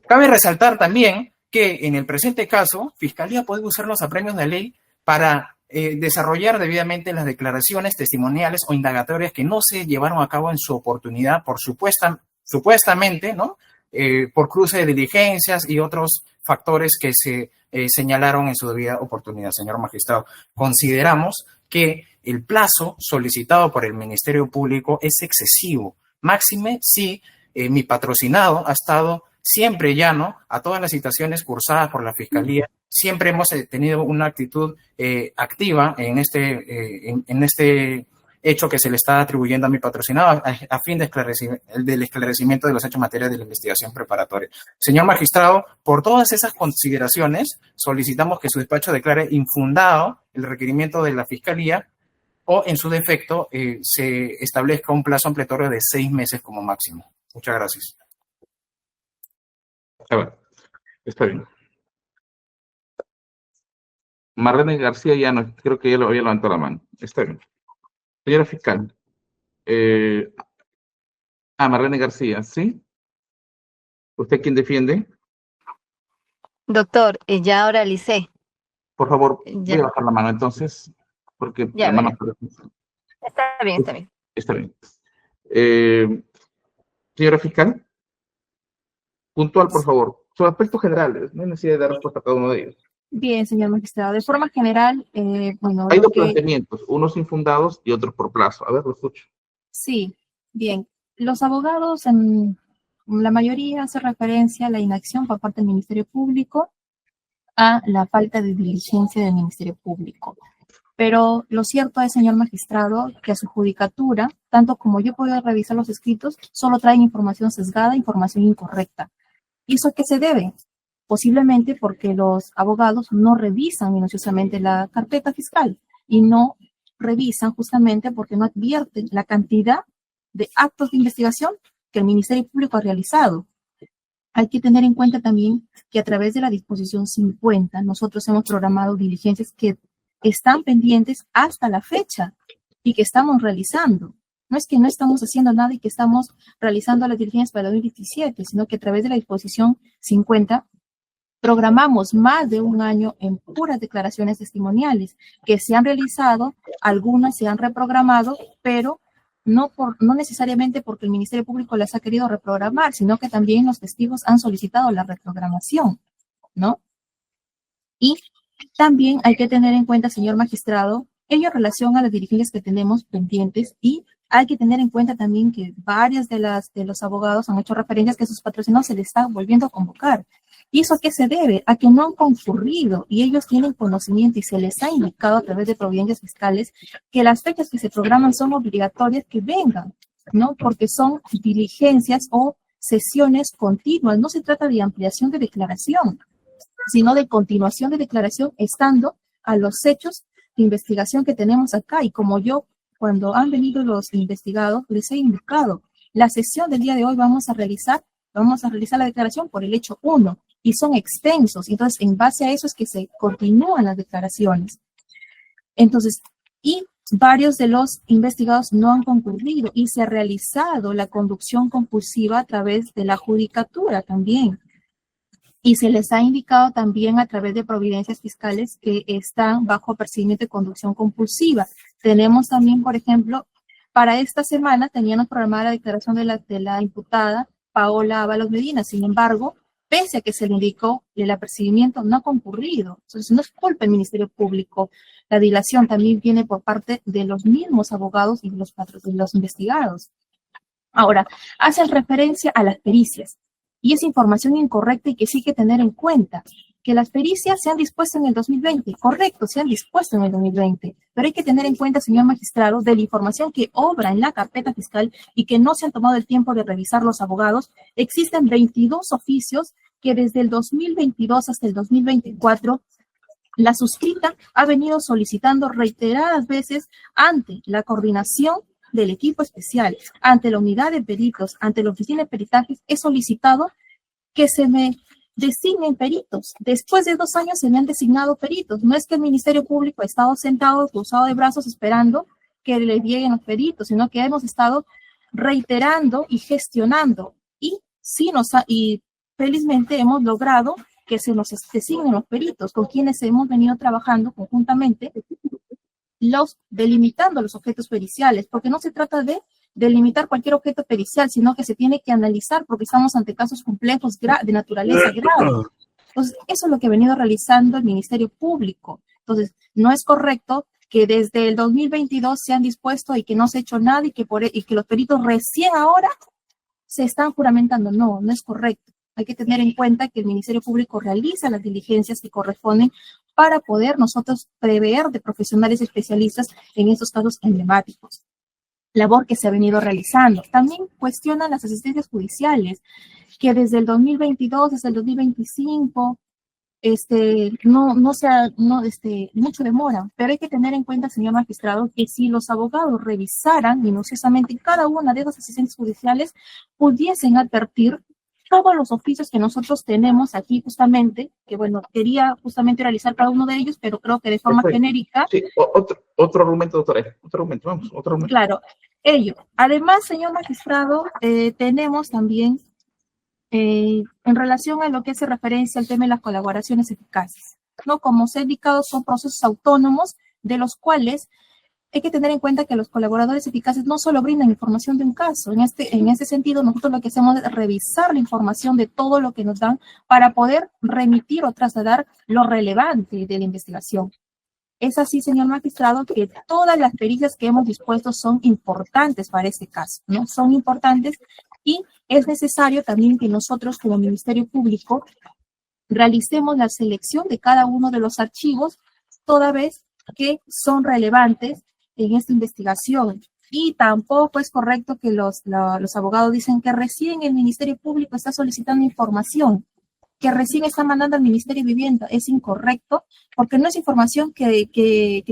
Cabe resaltar también que en el presente caso, Fiscalía puede usar los apremios de ley para desarrollar debidamente las declaraciones testimoniales o indagatorias que no se llevaron a cabo en su oportunidad por supuestamente, ¿no?, por cruce de diligencias y otros factores que se señalaron en su debida oportunidad, señor magistrado. Consideramos que el plazo solicitado por el Ministerio Público es excesivo, máxime si mi patrocinado ha estado siempre llano a todas las citaciones cursadas por la Fiscalía. Siempre hemos tenido una actitud activa en este hecho que se le está atribuyendo a mi patrocinado a fin del esclarecimiento de los hechos materiales de la investigación preparatoria. Señor magistrado, por todas esas consideraciones, solicitamos que su despacho declare infundado el requerimiento de la Fiscalía o, en su defecto, se establezca un plazo ampliatorio de 6 meses como máximo. Muchas gracias. A ver, está bien. Marlene García ya no, creo que ya lo había levantado la mano. Está bien. Señora fiscal. Marlene García, ¿sí? ¿Usted quién defiende? Doctor, ya oralicé. Por favor, Ya. voy a bajar la mano entonces, porque Ya, la mano... Está bien, está bien. Está bien. Señora fiscal, puntual, por favor. Sobre aspectos generales, no hay necesidad de dar respuesta a cada uno de ellos. Bien, señor magistrado. De forma general, bueno, Hay lo dos que... planteamientos, unos infundados y otros por plazo. A ver, lo escucho. Sí, bien. Los abogados, en la mayoría, hace referencia a la inacción por parte del Ministerio Público, a la falta de diligencia del Ministerio Público. Pero lo cierto es, señor magistrado, que a su judicatura, tanto como yo he podido revisar los escritos, solo traen información sesgada, información incorrecta. ¿Y eso a qué se debe? Posiblemente porque los abogados no revisan minuciosamente la carpeta fiscal y no revisan justamente porque no advierten la cantidad de actos de investigación que el Ministerio Público ha realizado. Hay que tener en cuenta también que a través de la disposición 50 nosotros hemos programado diligencias que están pendientes hasta la fecha y que estamos realizando. No es que no estamos haciendo nada y que estamos realizando las diligencias para 2017, sino que a través de la disposición 50 programamos más de un año en puras declaraciones testimoniales que se han realizado, algunas se han reprogramado, pero no necesariamente porque el Ministerio Público las ha querido reprogramar, sino que también los testigos han solicitado la reprogramación, ¿no? Y también hay que tener en cuenta, señor magistrado, ello en relación a las diligencias que tenemos pendientes, y hay que tener en cuenta también que varias de los abogados han hecho referencias que sus patrocinados se les están volviendo a convocar. ¿Y eso a qué se debe? A que no han concurrido y ellos tienen conocimiento y se les ha indicado a través de providencias fiscales que las fechas que se programan son obligatorias que vengan, ¿no? Porque son diligencias o sesiones continuas. No se trata de ampliación de declaración, sino de continuación de declaración estando a los hechos de investigación que tenemos acá. Y como yo, cuando han venido los investigados, les he indicado, la sesión del día de hoy vamos a realizar la declaración por el hecho 1 y son extensos. Entonces, en base a eso es que se continúan las declaraciones. Entonces, y varios de los investigados no han concurrido y se ha realizado la conducción compulsiva a través de la judicatura también. Y se les ha indicado también a través de providencias fiscales que están bajo apercibimiento de conducción compulsiva. Tenemos también, por ejemplo, para esta semana teníamos programada la declaración de la imputada Paola Ábalos Medina. Sin embargo, pese a que se le indicó, el apercibimiento no ha concurrido. Entonces, no es culpa del Ministerio Público. La dilación también viene por parte de los mismos abogados y de los investigados. Ahora, hacen referencia a las pericias. Y es información incorrecta y que sí hay que tener en cuenta que las pericias se han dispuesto en el 2020. Correcto, se han dispuesto en el 2020. Pero hay que tener en cuenta, señor magistrado, de la información que obra en la carpeta fiscal y que no se han tomado el tiempo de revisar los abogados. Existen 22 oficios que desde el 2022 hasta el 2024 la suscrita ha venido solicitando reiteradas veces ante la coordinación del equipo especial, ante la unidad de peritos, ante la oficina de peritajes. He solicitado que se me designen peritos. Después de 2 años se me han designado peritos. No es que el Ministerio Público ha estado sentado, cruzado de brazos, esperando que le lleguen los peritos, sino que hemos estado reiterando y gestionando. Y felizmente hemos logrado que se nos designen los peritos, con quienes hemos venido trabajando conjuntamente, delimitando los objetos periciales, porque no se trata de delimitar cualquier objeto pericial, sino que se tiene que analizar porque estamos ante casos complejos de naturaleza grave. Entonces, eso es lo que ha venido realizando el Ministerio Público. Entonces, no es correcto que desde el 2022 se han dispuesto y que no se ha hecho nada y que los peritos recién ahora se están juramentando. No, no es correcto. Hay que tener en cuenta que el Ministerio Público realiza las diligencias que corresponden para poder nosotros prever de profesionales especialistas en estos casos emblemáticos. Labor que se ha venido realizando. También cuestionan las asistencias judiciales, que desde el 2022 hasta el 2025 mucho demora, pero hay que tener en cuenta, señor magistrado, que si los abogados revisaran minuciosamente cada una de esas asistencias judiciales, pudiesen advertir todos los oficios que nosotros tenemos aquí justamente, que bueno, quería justamente realizar cada uno de ellos, pero creo que de forma genérica. Sí, otro argumento, doctora, otro argumento. Claro, ello. Además, señor magistrado, tenemos también, en relación a lo que hace referencia al tema de las colaboraciones eficaces, ¿no? Como se ha indicado, son procesos autónomos de los cuales hay que tener en cuenta que los colaboradores eficaces no solo brindan información de un caso. En este sentido, nosotros lo que hacemos es revisar la información de todo lo que nos dan para poder remitir o trasladar lo relevante de la investigación. Es así, señor magistrado, que todas las pericias que hemos dispuesto son importantes para este caso, ¿no? Son importantes y es necesario también que nosotros, como Ministerio Público, realicemos la selección de cada uno de los archivos, toda vez que son relevantes en esta investigación. Y tampoco es correcto que los abogados dicen que recién el Ministerio Público está solicitando información, que recién está mandando al Ministerio de Vivienda. Es incorrecto, porque no es información que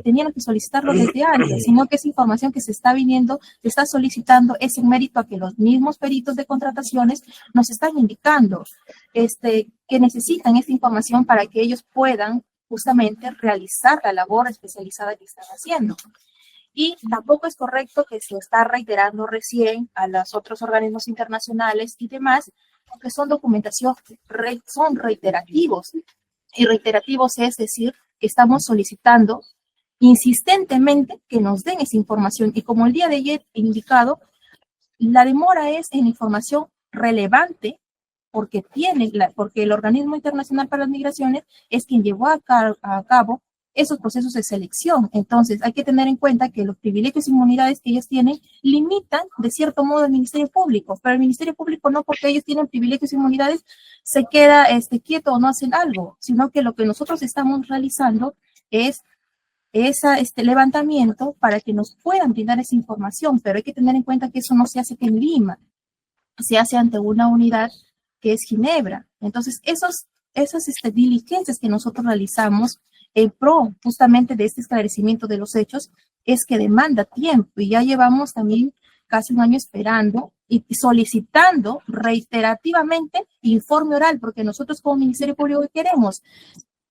tenían que solicitarlo desde antes, sino que es información que se está viniendo, se está solicitando, es en mérito a que los mismos peritos de contrataciones nos están indicando que necesitan esta información para que ellos puedan justamente realizar la labor especializada que están haciendo. Y tampoco es correcto que se está reiterando recién a los otros organismos internacionales y demás, porque son documentación, son reiterativos. Y reiterativos es decir, que estamos solicitando insistentemente que nos den esa información. Y como el día de ayer he indicado, la demora es en información relevante, porque el Organismo Internacional para las Migraciones es quien llevó a cabo esos procesos de selección. Entonces, hay que tener en cuenta que los privilegios e inmunidades que ellos tienen limitan, de cierto modo, al Ministerio Público, pero el Ministerio Público no, porque ellos tienen privilegios e inmunidades, se queda quieto o no hacen algo, sino que lo que nosotros estamos realizando es este levantamiento para que nos puedan brindar esa información, pero hay que tener en cuenta que eso no se hace en Lima, se hace ante una unidad que es Ginebra. Entonces, esas diligencias que nosotros realizamos en pro justamente de este esclarecimiento de los hechos es que demanda tiempo, y ya llevamos también casi un año esperando y solicitando reiterativamente informe oral, porque nosotros como Ministerio Público queremos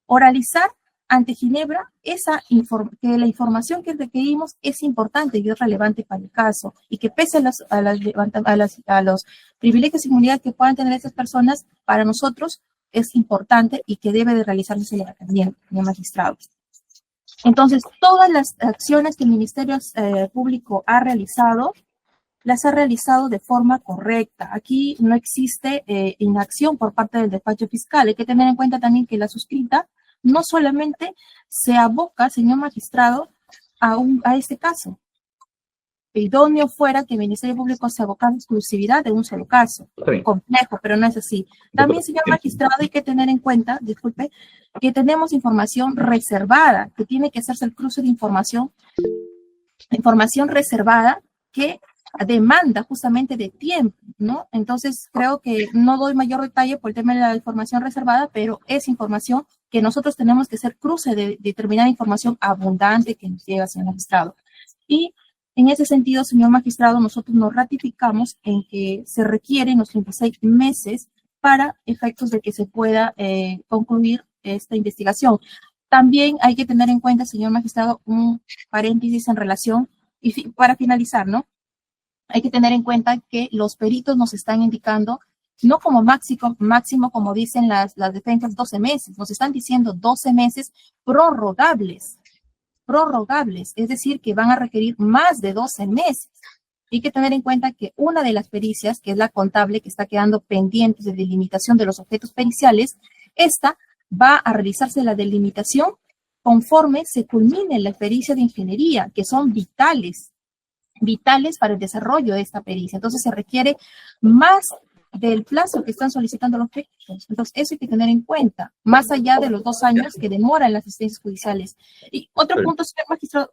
oralizar ante Ginebra que la información que requerimos es importante y es relevante para el caso, y que pese a los privilegios y inmunidades que puedan tener esas personas, para nosotros es importante y que debe de realizarse ese levantamiento, señor magistrado. Entonces, todas las acciones que el Ministerio Público ha realizado, las ha realizado de forma correcta. Aquí no existe inacción por parte del despacho fiscal. Hay que tener en cuenta también que la suscrita no solamente se aboca, señor magistrado, a este caso. Idóneo fuera que el Ministerio Público se abocara a exclusividad de un solo caso. Sí. Complejo, pero no es así. También, señor magistrado, hay que tener en cuenta, disculpe, que tenemos información reservada, que tiene que hacerse el cruce de información reservada que demanda justamente de tiempo, ¿no? Entonces, creo que no doy mayor detalle por el tema de la información reservada, pero es información que nosotros tenemos que hacer cruce de determinada información abundante que nos llega, señor magistrado. Y en ese sentido, señor magistrado, nosotros nos ratificamos en que se requieren los 36 meses para efectos de que se pueda concluir esta investigación. También hay que tener en cuenta, señor magistrado, un paréntesis en relación, y para finalizar, ¿no? Hay que tener en cuenta que los peritos nos están indicando, no como máximo como dicen las defensas, 12 meses, nos están diciendo 12 meses prorrogables, es decir, que van a requerir más de 12 meses. Hay que tener en cuenta que una de las pericias, que es la contable, que está quedando pendiente de delimitación de los objetos periciales, esta va a realizarse la delimitación conforme se culmine la pericia de ingeniería, que son vitales para el desarrollo de esta pericia. Entonces se requiere más del plazo que están solicitando los peritos. Entonces eso hay que tener en cuenta, más allá de los 2 años que demoran las asistencias judiciales. Y otro punto, señor magistrado,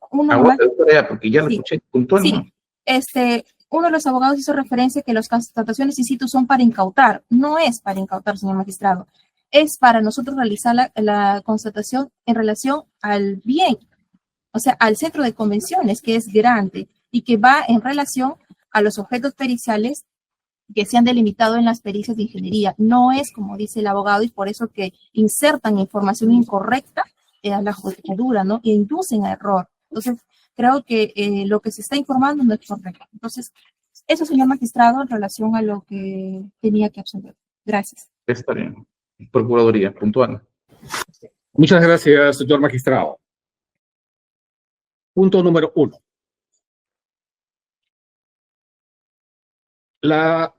porque ya lo escuché puntualmente. Sí, uno de los abogados hizo referencia que las constataciones in situ son para incautar. No es para incautar, señor magistrado. Es para nosotros realizar la constatación en relación al bien, o sea, al centro de convenciones, que es grande, y que va en relación a los objetos periciales que se han delimitado en las pericias de ingeniería. No es como dice el abogado, y por eso que insertan información incorrecta a la judicatura, ¿no? E inducen a error. Entonces, creo que lo que se está informando no es correcto. Entonces, eso, señor magistrado, en relación a lo que tenía que absolver. Gracias. Está bien. Procuraduría, puntual. Muchas gracias, señor magistrado. Punto número 1.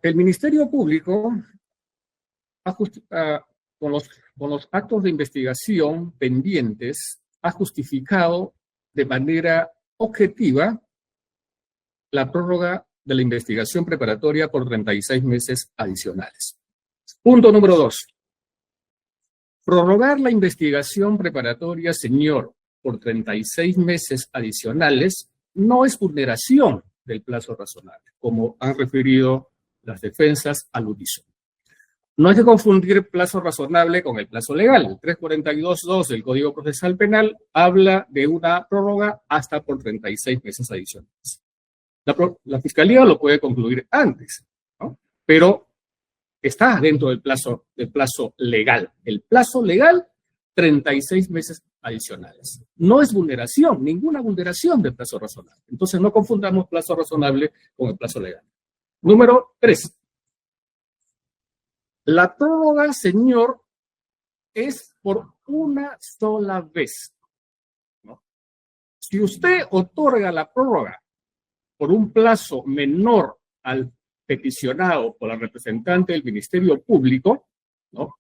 El Ministerio Público, con los actos de investigación pendientes, ha justificado de manera objetiva la prórroga de la investigación preparatoria por 36 meses adicionales. Punto número 2. Prorrogar la investigación preparatoria, señor, por 36 meses adicionales no es vulneración del plazo razonable, como han referido las defensas al unísono. No hay que confundir plazo razonable con el plazo legal. El 342.2 del Código Procesal Penal habla de una prórroga hasta por 36 meses adicionales. La Fiscalía lo puede concluir antes, ¿no? Pero está dentro del plazo legal. El plazo legal, 36 meses adicionales. No es vulneración, ninguna vulneración del plazo razonable. Entonces no confundamos plazo razonable con el plazo legal. Número 3. La prórroga, señor, es por una sola vez, ¿no? Si usted otorga la prórroga por un plazo menor al peticionado por la representante del Ministerio Público, ¿no?,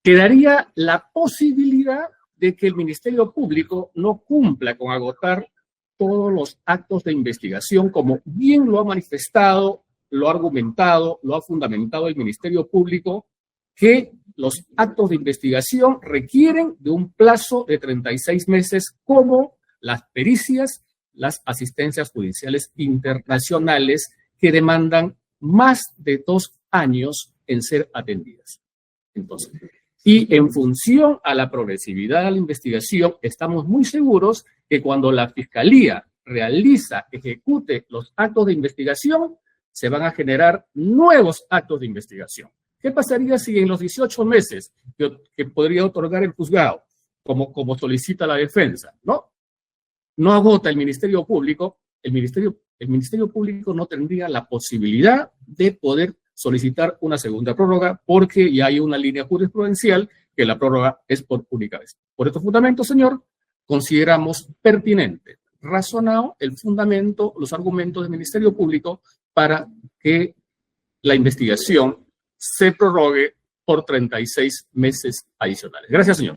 quedaría la posibilidad de que el Ministerio Público no cumpla con agotar todos los actos de investigación, como bien lo ha manifestado, lo ha argumentado, lo ha fundamentado el Ministerio Público, que los actos de investigación requieren de un plazo de 36 meses, como las pericias, las asistencias judiciales internacionales, que demandan más de 2 años en ser atendidas. Entonces, y en función a la progresividad de la investigación, estamos muy seguros que cuando la Fiscalía ejecute los actos de investigación, se van a generar nuevos actos de investigación. ¿Qué pasaría si en los 18 meses que podría otorgar el juzgado, como solicita la defensa, no agota el Ministerio Público? El Ministerio Público no tendría la posibilidad de poder solicitar una segunda prórroga, porque ya hay una línea jurisprudencial que la prórroga es por única vez. Por estos fundamentos, señor, consideramos pertinente, razonado el fundamento, los argumentos del Ministerio Público para que la investigación se prorrogue por 36 meses adicionales. Gracias, señor.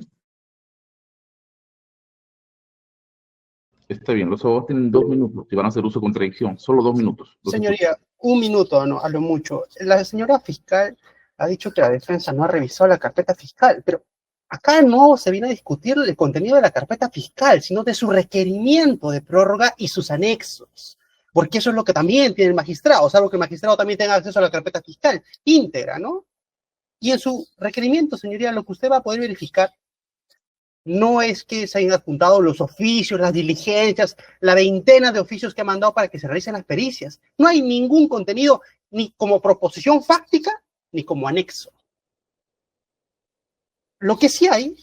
Está bien, los abogados tienen 2 minutos y van a hacer uso de contradicción. Solo 2 minutos. Señoría, 1 minuto, no, a lo mucho. La señora fiscal ha dicho que la defensa no ha revisado la carpeta fiscal, pero acá no se viene a discutir el contenido de la carpeta fiscal, sino de su requerimiento de prórroga y sus anexos. Porque eso es lo que también tiene el magistrado, salvo que el magistrado también tenga acceso a la carpeta fiscal íntegra, ¿no? Y en su requerimiento, señoría, lo que usted va a poder verificar no es que se hayan adjuntado los oficios, las diligencias, la veintena de oficios que ha mandado para que se realicen las pericias. No hay ningún contenido, ni como proposición fáctica, ni como anexo. Lo que sí hay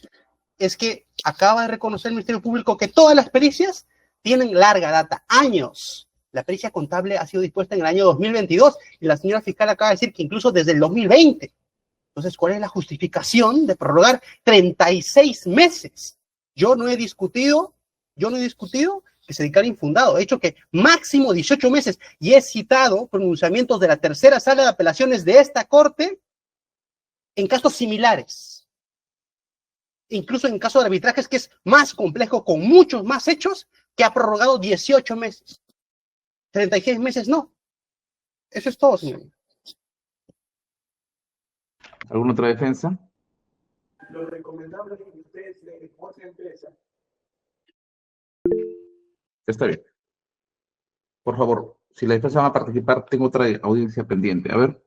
es que acaba de reconocer el Ministerio Público que todas las pericias tienen larga data, años. La pericia contable ha sido dispuesta en el año 2022 y la señora fiscal acaba de decir que incluso desde el 2020. Entonces, ¿cuál es la justificación de prorrogar 36 meses? Yo no he discutido que se declare infundado. He dicho que máximo 18 meses y he citado pronunciamientos de la tercera sala de apelaciones de esta Corte en casos similares. Incluso en caso de arbitrajes que es más complejo, con muchos más hechos, que ha prorrogado 18 meses. 36 meses no. Eso es todo, señor. ¿Alguna otra defensa? Lo recomendable es que ustedes le otra empresa. Está bien. Por favor, si la defensa va a participar, tengo otra audiencia pendiente. A ver.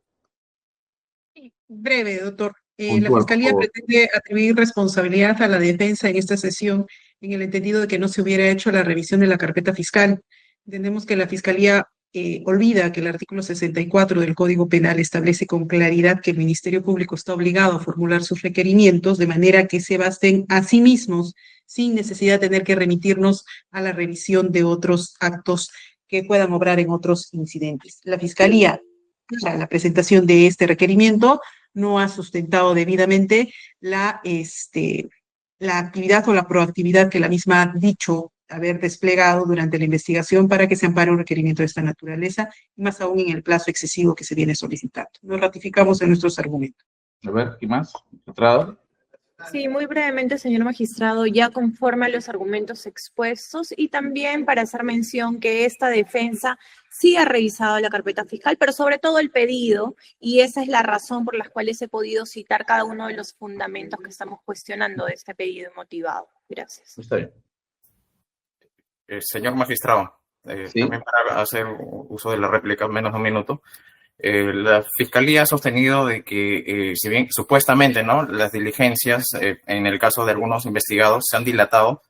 Breve, doctor. La Puntual, Fiscalía por favor. pretende atribuir responsabilidad a la defensa en esta sesión, en el entendido de que no se hubiera hecho la revisión de la carpeta fiscal. Entendemos que la Fiscalía olvida que el artículo 64 del Código Penal establece con claridad que el Ministerio Público está obligado a formular sus requerimientos de manera que se basten a sí mismos, sin necesidad de tener que remitirnos a la revisión de otros actos que puedan obrar en otros incidentes. La Fiscalía, para la presentación de este requerimiento, no ha sustentado debidamente la actividad o la proactividad que la misma ha dicho haber desplegado durante la investigación para que se ampare un requerimiento de esta naturaleza, y más aún en el plazo excesivo que se viene solicitando. Nos ratificamos en nuestros argumentos. A ver, ¿qué más? ¿Otra? Sí, muy brevemente, señor magistrado, ya conforme a los argumentos expuestos y también para hacer mención que esta defensa sí ha revisado la carpeta fiscal, pero sobre todo el pedido, y esa es la razón por la cual he podido citar cada uno de los fundamentos que estamos cuestionando de este pedido motivado. Gracias. Está bien. Señor magistrado. Sí. también para hacer uso de la réplica, menos de un minuto. La Fiscalía ha sostenido de que, si bien supuestamente, ¿no?, las diligencias, en el caso de algunos investigados, se han dilatado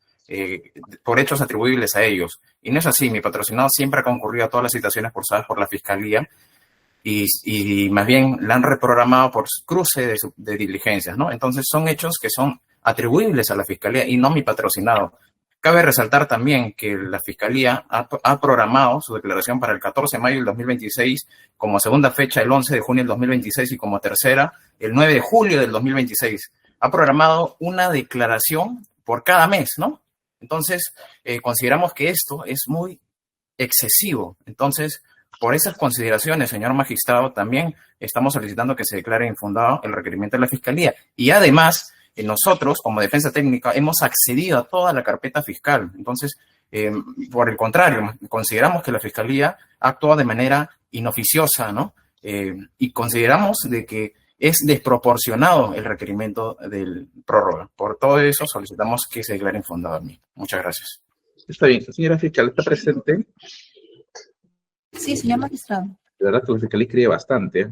por hechos atribuibles a ellos. Y no es así. Mi patrocinado siempre ha concurrido a todas las citaciones cursadas por la Fiscalía y más bien la han reprogramado por cruce de diligencias, ¿no? Entonces son hechos que son atribuibles a la Fiscalía y no mi patrocinado. Cabe resaltar también que la Fiscalía ha programado su declaración para el 14 de mayo del 2026, como segunda fecha el 11 de junio del 2026 y como tercera el 9 de julio del 2026. Ha programado una declaración por cada mes, ¿no? Entonces, consideramos que esto es muy excesivo. Entonces, por esas consideraciones, señor magistrado, también estamos solicitando que se declare infundado el requerimiento de la Fiscalía. Y además, nosotros, como defensa técnica, hemos accedido a toda la carpeta fiscal. Entonces, por el contrario, consideramos que la Fiscalía actúa de manera inoficiosa, ¿no? Y consideramos de que es desproporcionado el requerimiento del prórroga. Por todo eso, solicitamos que se declare infundado a mí. Muchas gracias. Está bien. Señora fiscal, ¿está presente? Sí, señor magistrado. De verdad que la Fiscalía escribe bastante.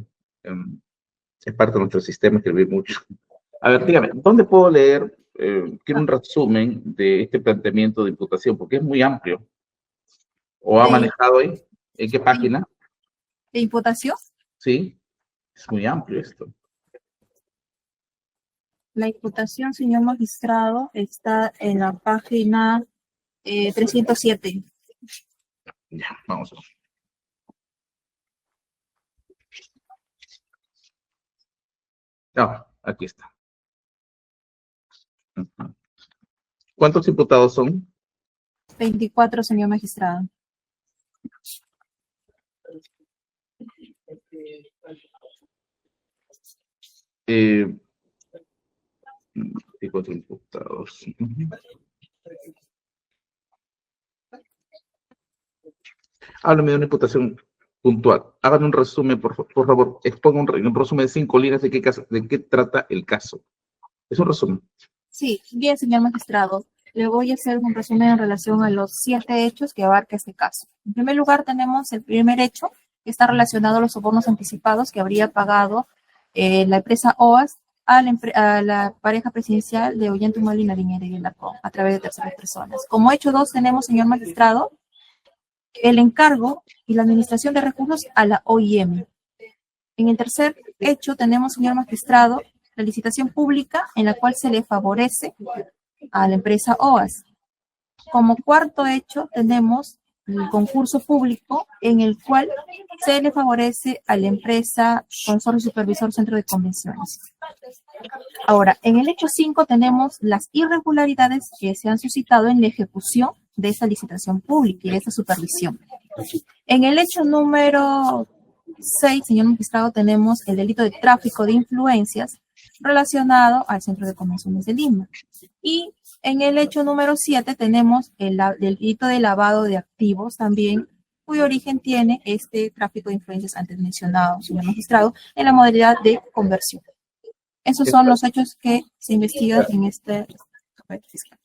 Es parte de nuestro sistema, escribe mucho. A ver, dígame, ¿dónde puedo leer, quiero un resumen de este planteamiento de imputación? Porque es muy amplio. ¿O ha manejado ahí? ¿En qué página? ¿De imputación? Sí, es muy amplio esto. La imputación, señor magistrado, está en la página 307. Ya, vamos a ver. No, aquí está. ¿Cuántos imputados son? 24, señor magistrado. Eh, 24 imputados. Háblame de una imputación puntual. Hágame un resumen, por favor. Exponga un resumen de 5 líneas de qué trata el caso. Es un resumen. Sí, bien, señor magistrado. Le voy a hacer un resumen en relación a los 7 hechos que abarca este caso. En primer lugar, tenemos el primer hecho, que está relacionado a los sobornos anticipados que habría pagado la empresa OAS a la pareja presidencial de Ollanta Humala y Nariñera y Alarcón, a través de terceras personas. Como hecho 2 tenemos, señor magistrado, el encargo y la administración de recursos a la OIM. En el tercer hecho tenemos, señor magistrado, la licitación pública en la cual se le favorece a la empresa OAS. Como cuarto hecho tenemos el concurso público en el cual se le favorece a la empresa Consorcio Supervisor Centro de Convenciones. Ahora, en el hecho 5 tenemos las irregularidades que se han suscitado en la ejecución de esa licitación pública y de esa supervisión. En el hecho número 6, señor magistrado, tenemos el delito de tráfico de influencias relacionado al Centro de Convenciones de Lima. Y en el hecho número 7 tenemos el delito de lavado de activos también, cuyo origen tiene este tráfico de influencias antes mencionado, señor magistrado, en la modalidad de conversión. Esos son los hechos que se investigan en este fiscal.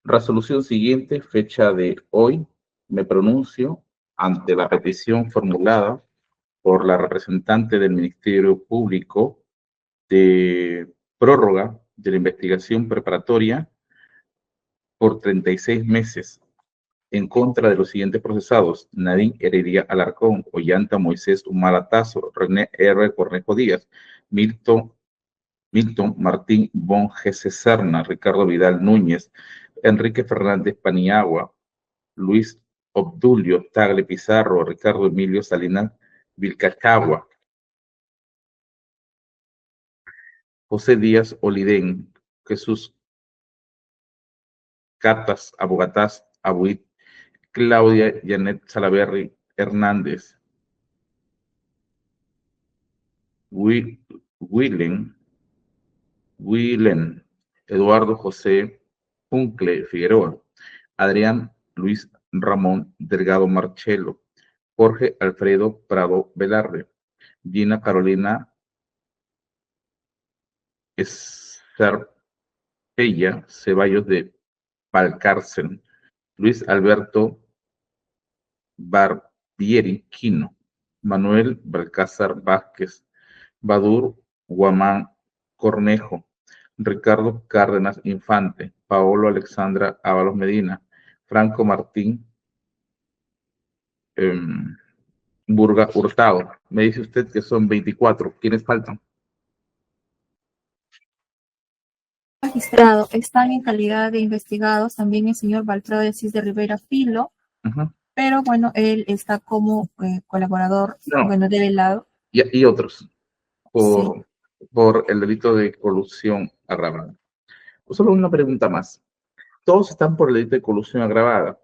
Resolución siguiente, fecha de hoy. Me pronuncio ante la petición formulada por la representante del Ministerio Público de prórroga de la investigación preparatoria por 36 meses en contra de los siguientes procesados: Nadine Heredia Alarcón, Ollanta Moisés Humala Tazo, René R. Cornejo Díaz, Milton Martín Bon Gese Serna, Ricardo Vidal Núñez, Enrique Fernández Paniagua, Luis Obdulio Tagle Pizarro, Ricardo Emilio Salinas Vilcachagua, José Díaz Olidén, Jesús Catas Abogatás Abuit, Claudia Janet Salaverry Hernández, Willen, Eduardo José Uncle Figueroa, Adrián Luis Ramón Delgado Marchelo, Jorge Alfredo Prado Velarde, Gina Carolina Escarpella Ceballos de Valcárcel, Luis Alberto Barbieri Quino, Manuel Balcázar Vázquez, Badur Guamán Cornejo, Ricardo Cárdenas Infante, Paolo Alexandra Ábalos Medina, Franco Martín Burga Hurtado. Me dice usted que son 24. ¿Quiénes faltan? Magistrado, están en calidad de investigados también el señor Baltrao de Asís de Rivera Filo, pero bueno, él está como colaborador, bueno, develado. Y otros, Sí. por el delito de colusión agravada. Solo una pregunta más. Todos están por el delito de colusión agravada.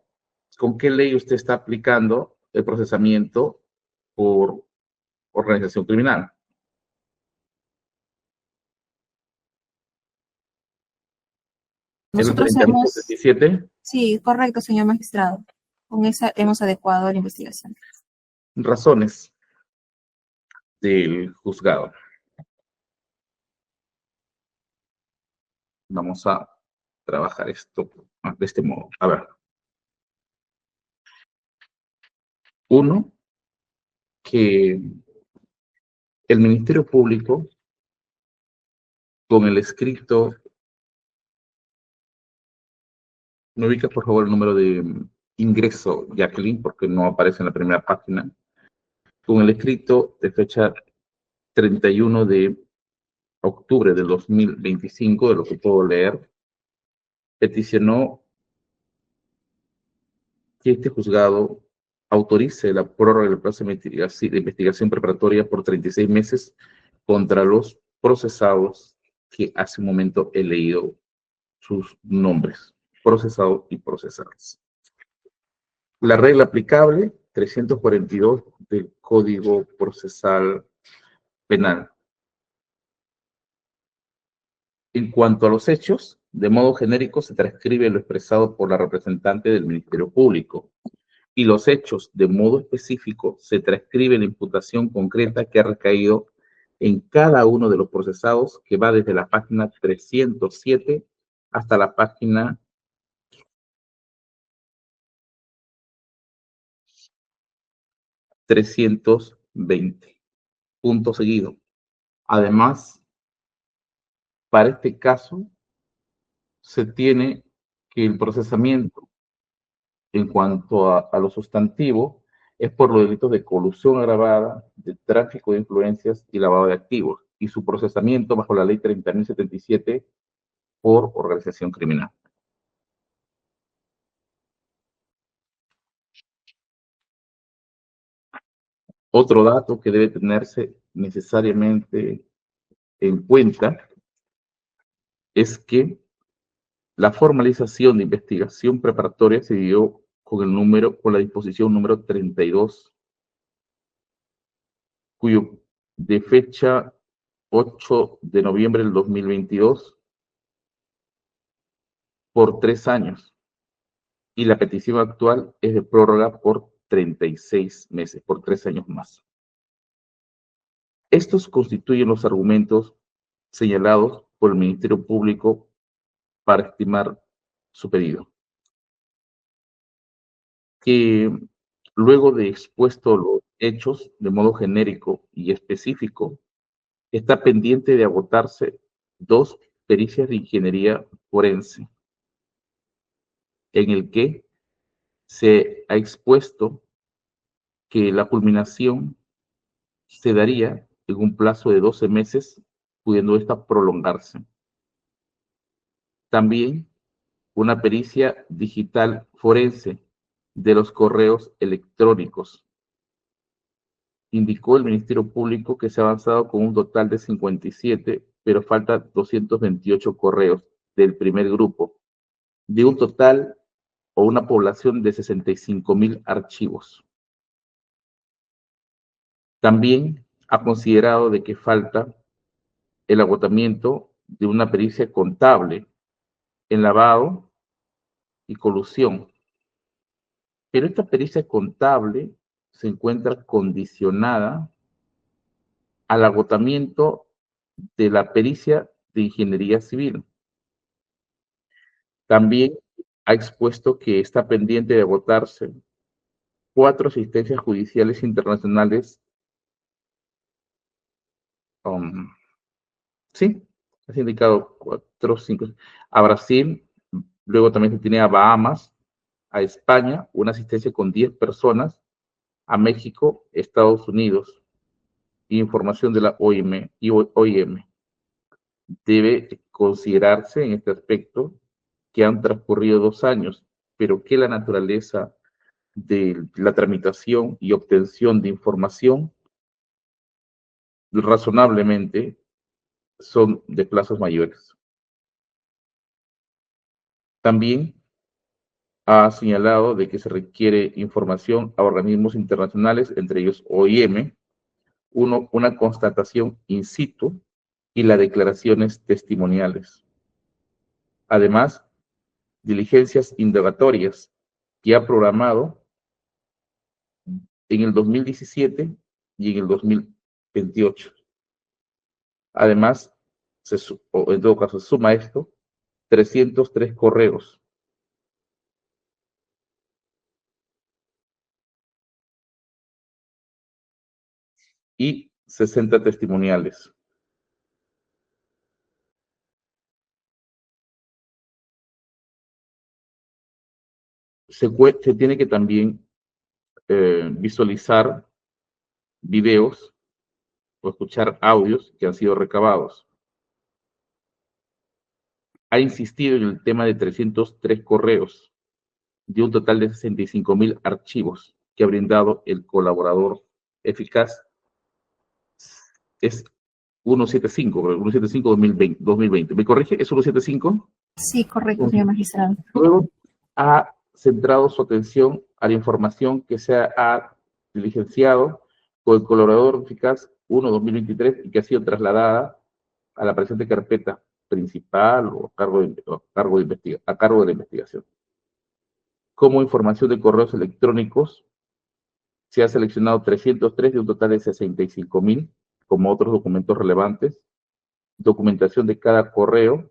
¿Con qué ley usted está aplicando el procesamiento por organización criminal? Nosotros ¿El 30.77? Sí, correcto, señor magistrado. Con esa hemos adecuado la investigación. Razones del juzgado. Vamos a trabajar esto de este modo. A ver. Uno, que el Ministerio Público, con el escrito, me ubicas por favor el número de ingreso, Jacqueline, porque no aparece en la primera página, con el escrito de fecha 31 de octubre del 2025, de lo que puedo leer, peticionó que este juzgado autorice la prórroga del plazo de investigación preparatoria por 36 meses contra los procesados que hace un momento he leído sus nombres, procesados y procesadas. La regla aplicable, 342 del Código Procesal Penal. En cuanto a los hechos, de modo genérico se transcribe lo expresado por la representante del Ministerio Público, y los hechos, de modo específico, se transcribe la imputación concreta que ha recaído en cada uno de los procesados, que va desde la página 307 hasta la página 320. Punto seguido. Además, para este caso, se tiene que el procesamiento en cuanto a lo sustantivo es por los delitos de colusión agravada, de tráfico de influencias y lavado de activos, y su procesamiento bajo la ley 30.077 por organización criminal. Otro dato que debe tenerse necesariamente en cuenta es que la formalización de investigación preparatoria se dio con la disposición número 32, cuyo de fecha 8 de noviembre del 2022, por 3 años. Y la petición actual es de prórroga por 36 meses, por 3 años más. Estos constituyen los argumentos señalados por el Ministerio Público para estimar su pedido. Que luego de expuesto los hechos de modo genérico y específico, está pendiente de agotarse 2 pericias de ingeniería forense, en el que se ha expuesto que la culminación se daría en un plazo de 12 meses, pudiendo esta prolongarse. También una pericia digital forense de los correos electrónicos. Indicó el Ministerio Público que se ha avanzado con un total de 57, pero faltan 228 correos del primer grupo, de un total o una población de 65,000 archivos. También ha considerado de que falta el agotamiento de una pericia contable en lavado y colusión. Pero esta pericia contable se encuentra condicionada al agotamiento de la pericia de ingeniería civil. También ha expuesto que está pendiente de agotarse 4 asistencias judiciales internacionales. Sí, has indicado 4, 5. A Brasil, luego también se tiene a Bahamas, a España, una asistencia con 10 personas, a México, Estados Unidos, información de la OIM. Debe considerarse en este aspecto que han transcurrido 2 años, pero que la naturaleza de la tramitación y obtención de información razonablemente son de plazos mayores. También ha señalado de que se requiere información a organismos internacionales, entre ellos OIM, una constatación in situ y las declaraciones testimoniales. Además, diligencias indagatorias que ha programado en el 2017 y en el 2028. Además, en todo caso, se suma esto 303 correos. Y 60 testimoniales. Se tiene que también visualizar videos o escuchar audios que han sido recabados. Ha insistido en el tema de 303 correos, de un total de 65.000 archivos que ha brindado el colaborador eficaz. Es 175-2020. ¿Me corrige? ¿Es 175? Sí, correcto, señor magistrado. Luego ha centrado su atención a la información que se ha diligenciado con el colaborador eficaz 1-2023 y que ha sido trasladada a la presente carpeta principal o a cargo de la investigación. Como información de correos electrónicos, se ha seleccionado 303 de un total de 65.000 como otros documentos relevantes, documentación de cada correo,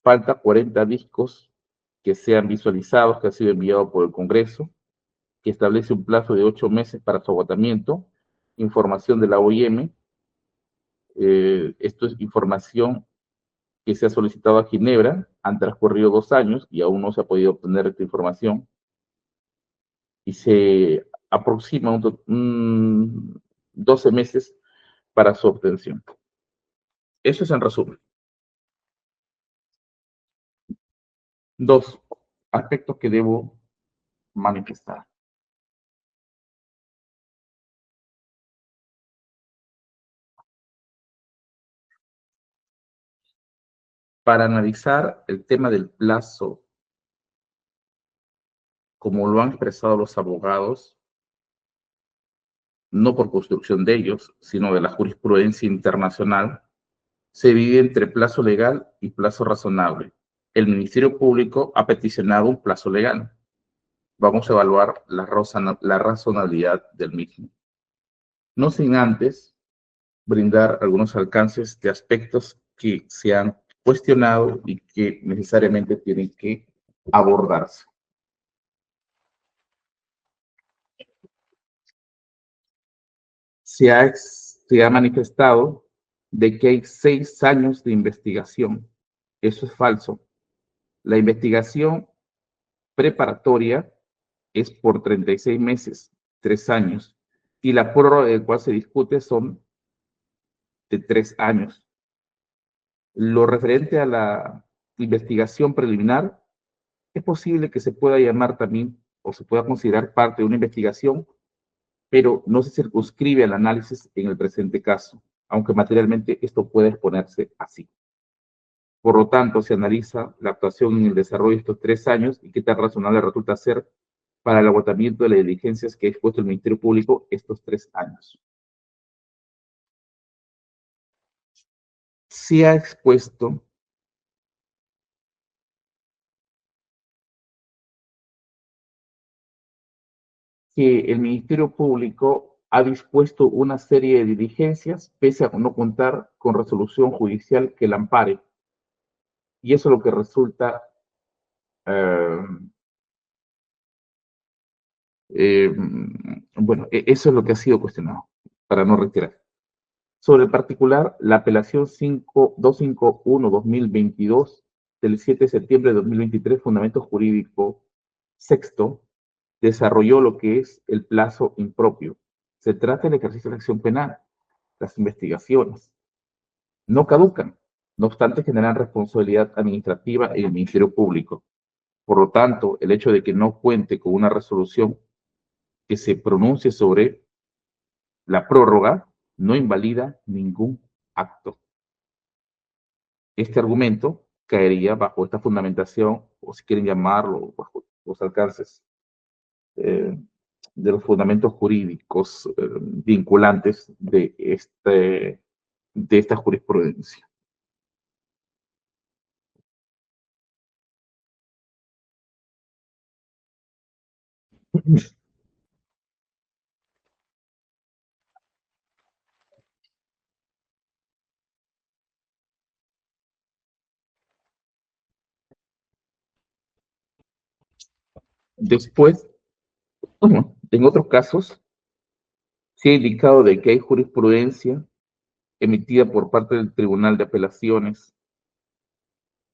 falta 40 discos que sean visualizados, que ha sido enviado por el Congreso, que establece un plazo de 8 meses para su agotamiento, información de la OIM, esto es información que se ha solicitado a Ginebra, han transcurrido 2 años y aún no se ha podido obtener esta información, y se aproxima 12 meses para su obtención. Eso es en resumen. 2 aspectos que debo manifestar. Para analizar el tema del plazo, como lo han expresado los abogados, no por construcción de ellos, sino de la jurisprudencia internacional, se divide entre plazo legal y plazo razonable. El Ministerio Público ha peticionado un plazo legal. Vamos a evaluar la razonabilidad del mismo. No sin antes brindar algunos alcances de aspectos que se han cuestionado y que necesariamente tienen que abordarse. Se ha manifestado de que hay 6 años de investigación. Eso es falso. La investigación preparatoria es por 36 meses, 3 años, y la prórroga del cual se discute son de 3 años. Lo referente a la investigación preliminar, es posible que se pueda llamar también o se pueda considerar parte de una investigación, pero no se circunscribe al análisis en el presente caso, aunque materialmente esto puede exponerse así. Por lo tanto, se analiza la actuación en el desarrollo de estos 3 años y qué tan razonable resulta ser para el agotamiento de las diligencias que ha expuesto el Ministerio Público estos 3 años. Se ha expuesto que el Ministerio Público ha dispuesto una serie de diligencias, pese a no contar con resolución judicial que la ampare. Y eso es lo que resulta Bueno, eso es lo que ha sido cuestionado, para no reiterar. Sobre el particular, la apelación 251-2022 del 7 de septiembre de 2023, Fundamento Jurídico Sexto, desarrolló lo que es el plazo impropio. Se trata del ejercicio de la acción penal. Las investigaciones no caducan, no obstante generan responsabilidad administrativa en el Ministerio Público. Por lo tanto, el hecho de que no cuente con una resolución que se pronuncie sobre la prórroga no invalida ningún acto. Este argumento caería bajo esta fundamentación, o si quieren llamarlo, bajo los alcances de los fundamentos jurídicos vinculantes de esta jurisprudencia. Después, bueno, en otros casos, se ha indicado de que hay jurisprudencia emitida por parte del Tribunal de Apelaciones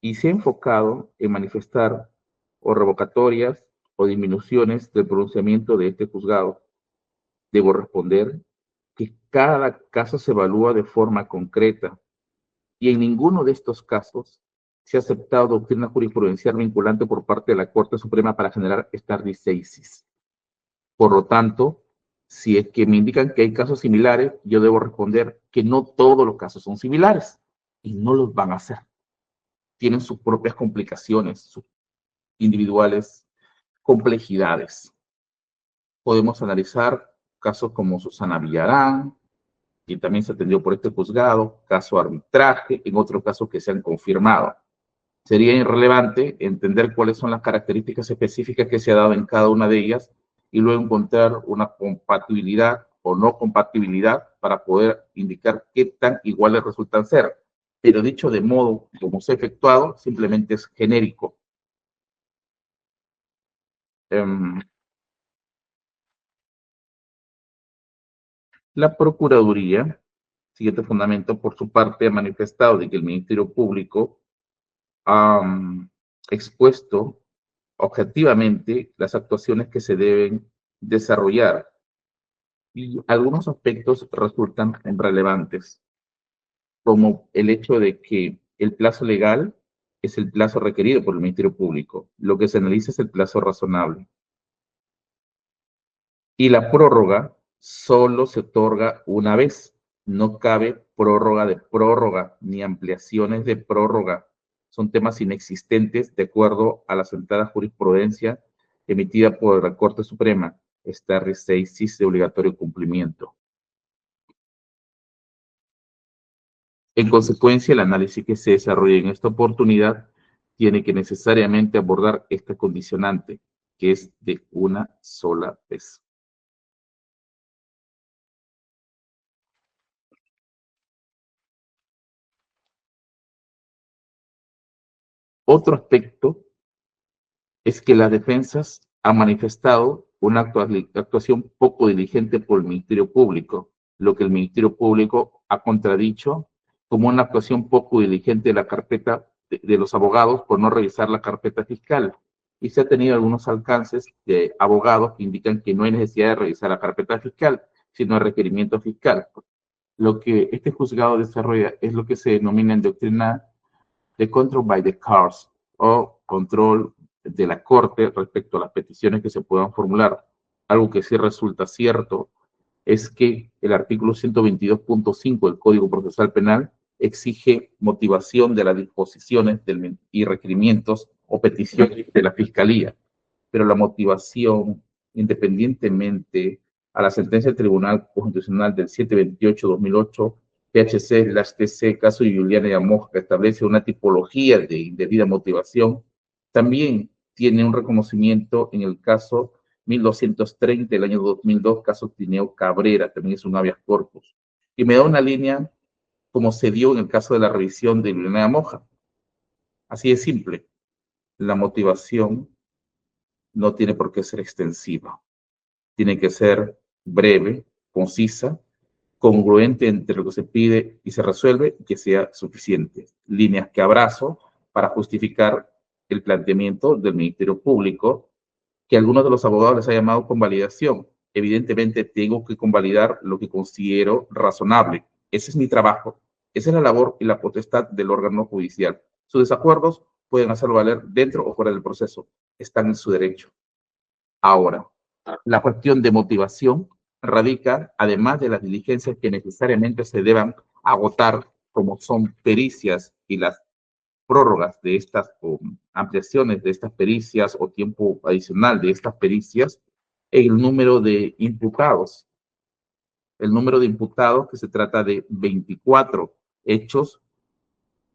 y se ha enfocado en manifestar o revocatorias o disminuciones del pronunciamiento de este juzgado. Debo responder que cada caso se evalúa de forma concreta y en ninguno de estos casos se ha aceptado doctrina jurisprudencial vinculante por parte de la Corte Suprema para generar stare decisis. Por lo tanto, si es que me indican que hay casos similares, yo debo responder que no todos los casos son similares y no los van a hacer. Tienen sus propias complicaciones, sus individuales complejidades. Podemos analizar casos como Susana Villarán, que también se atendió por este juzgado, caso arbitraje, en otros casos que se han confirmado. Sería irrelevante entender cuáles son las características específicas que se ha dado en cada una de ellas y luego encontrar una compatibilidad o no compatibilidad para poder indicar qué tan iguales resultan ser. Pero dicho de modo como se ha efectuado, simplemente es genérico. La Procuraduría, siguiente fundamento, por su parte ha manifestado de que el Ministerio Público ha expuesto objetivamente las actuaciones que se deben desarrollar y algunos aspectos resultan relevantes, como el hecho de que el plazo legal es el plazo requerido por el Ministerio Público, lo que se analiza es el plazo razonable. Y la prórroga solo se otorga una vez, no cabe prórroga ni ampliaciones de prórroga. Son temas inexistentes de acuerdo a la sentada jurisprudencia emitida por la Corte Suprema, stare decisis de obligatorio cumplimiento. En consecuencia, el análisis que se desarrolla en esta oportunidad tiene que necesariamente abordar esta condicionante, que es de una sola vez. Otro aspecto es que las defensas han manifestado una actuación poco diligente por el Ministerio Público, lo que el Ministerio Público ha contradicho como una actuación poco diligente de la carpeta de los abogados por no revisar la carpeta fiscal. Y se ha tenido algunos alcances de abogados que indican que no hay necesidad de revisar la carpeta fiscal, sino el requerimiento fiscal. Lo que este juzgado desarrolla es lo que se denomina en doctrina de control by the courts o control de la Corte respecto a las peticiones que se puedan formular. Algo que sí resulta cierto es que el artículo 122.5 del Código Procesal Penal exige motivación de las disposiciones y requerimientos o peticiones de la Fiscalía, pero la motivación, independientemente a la sentencia del Tribunal Constitucional del 728-2008, PHC/TC, caso de Juliana Yamoja, que establece una tipología de indebida motivación, también tiene un reconocimiento en el caso 1230 del año 2002, caso Tineo Cabrera, también es un habeas corpus. Y me da una línea como se dio en el caso de la revisión de Juliana Yamoja. Así de simple. la motivación no tiene por qué ser extensiva. Tiene que ser breve, concisa, congruente entre lo que se pide y se resuelve, y que sea suficiente. Líneas que abrazo para justificar el planteamiento del Ministerio Público, que algunos de los abogados les ha llamado convalidación. Evidentemente tengo que convalidar lo que considero razonable. Ese es mi trabajo. Esa es la labor y la potestad del órgano judicial. Sus desacuerdos pueden hacerlo valer dentro o fuera del proceso. Están en su derecho. Ahora, la cuestión de motivación radica, además de las diligencias que necesariamente se deban agotar, como son pericias y las prórrogas de estas o ampliaciones de estas pericias o tiempo adicional de estas pericias, el número de imputados. El número de imputados, que se trata de 24 hechos,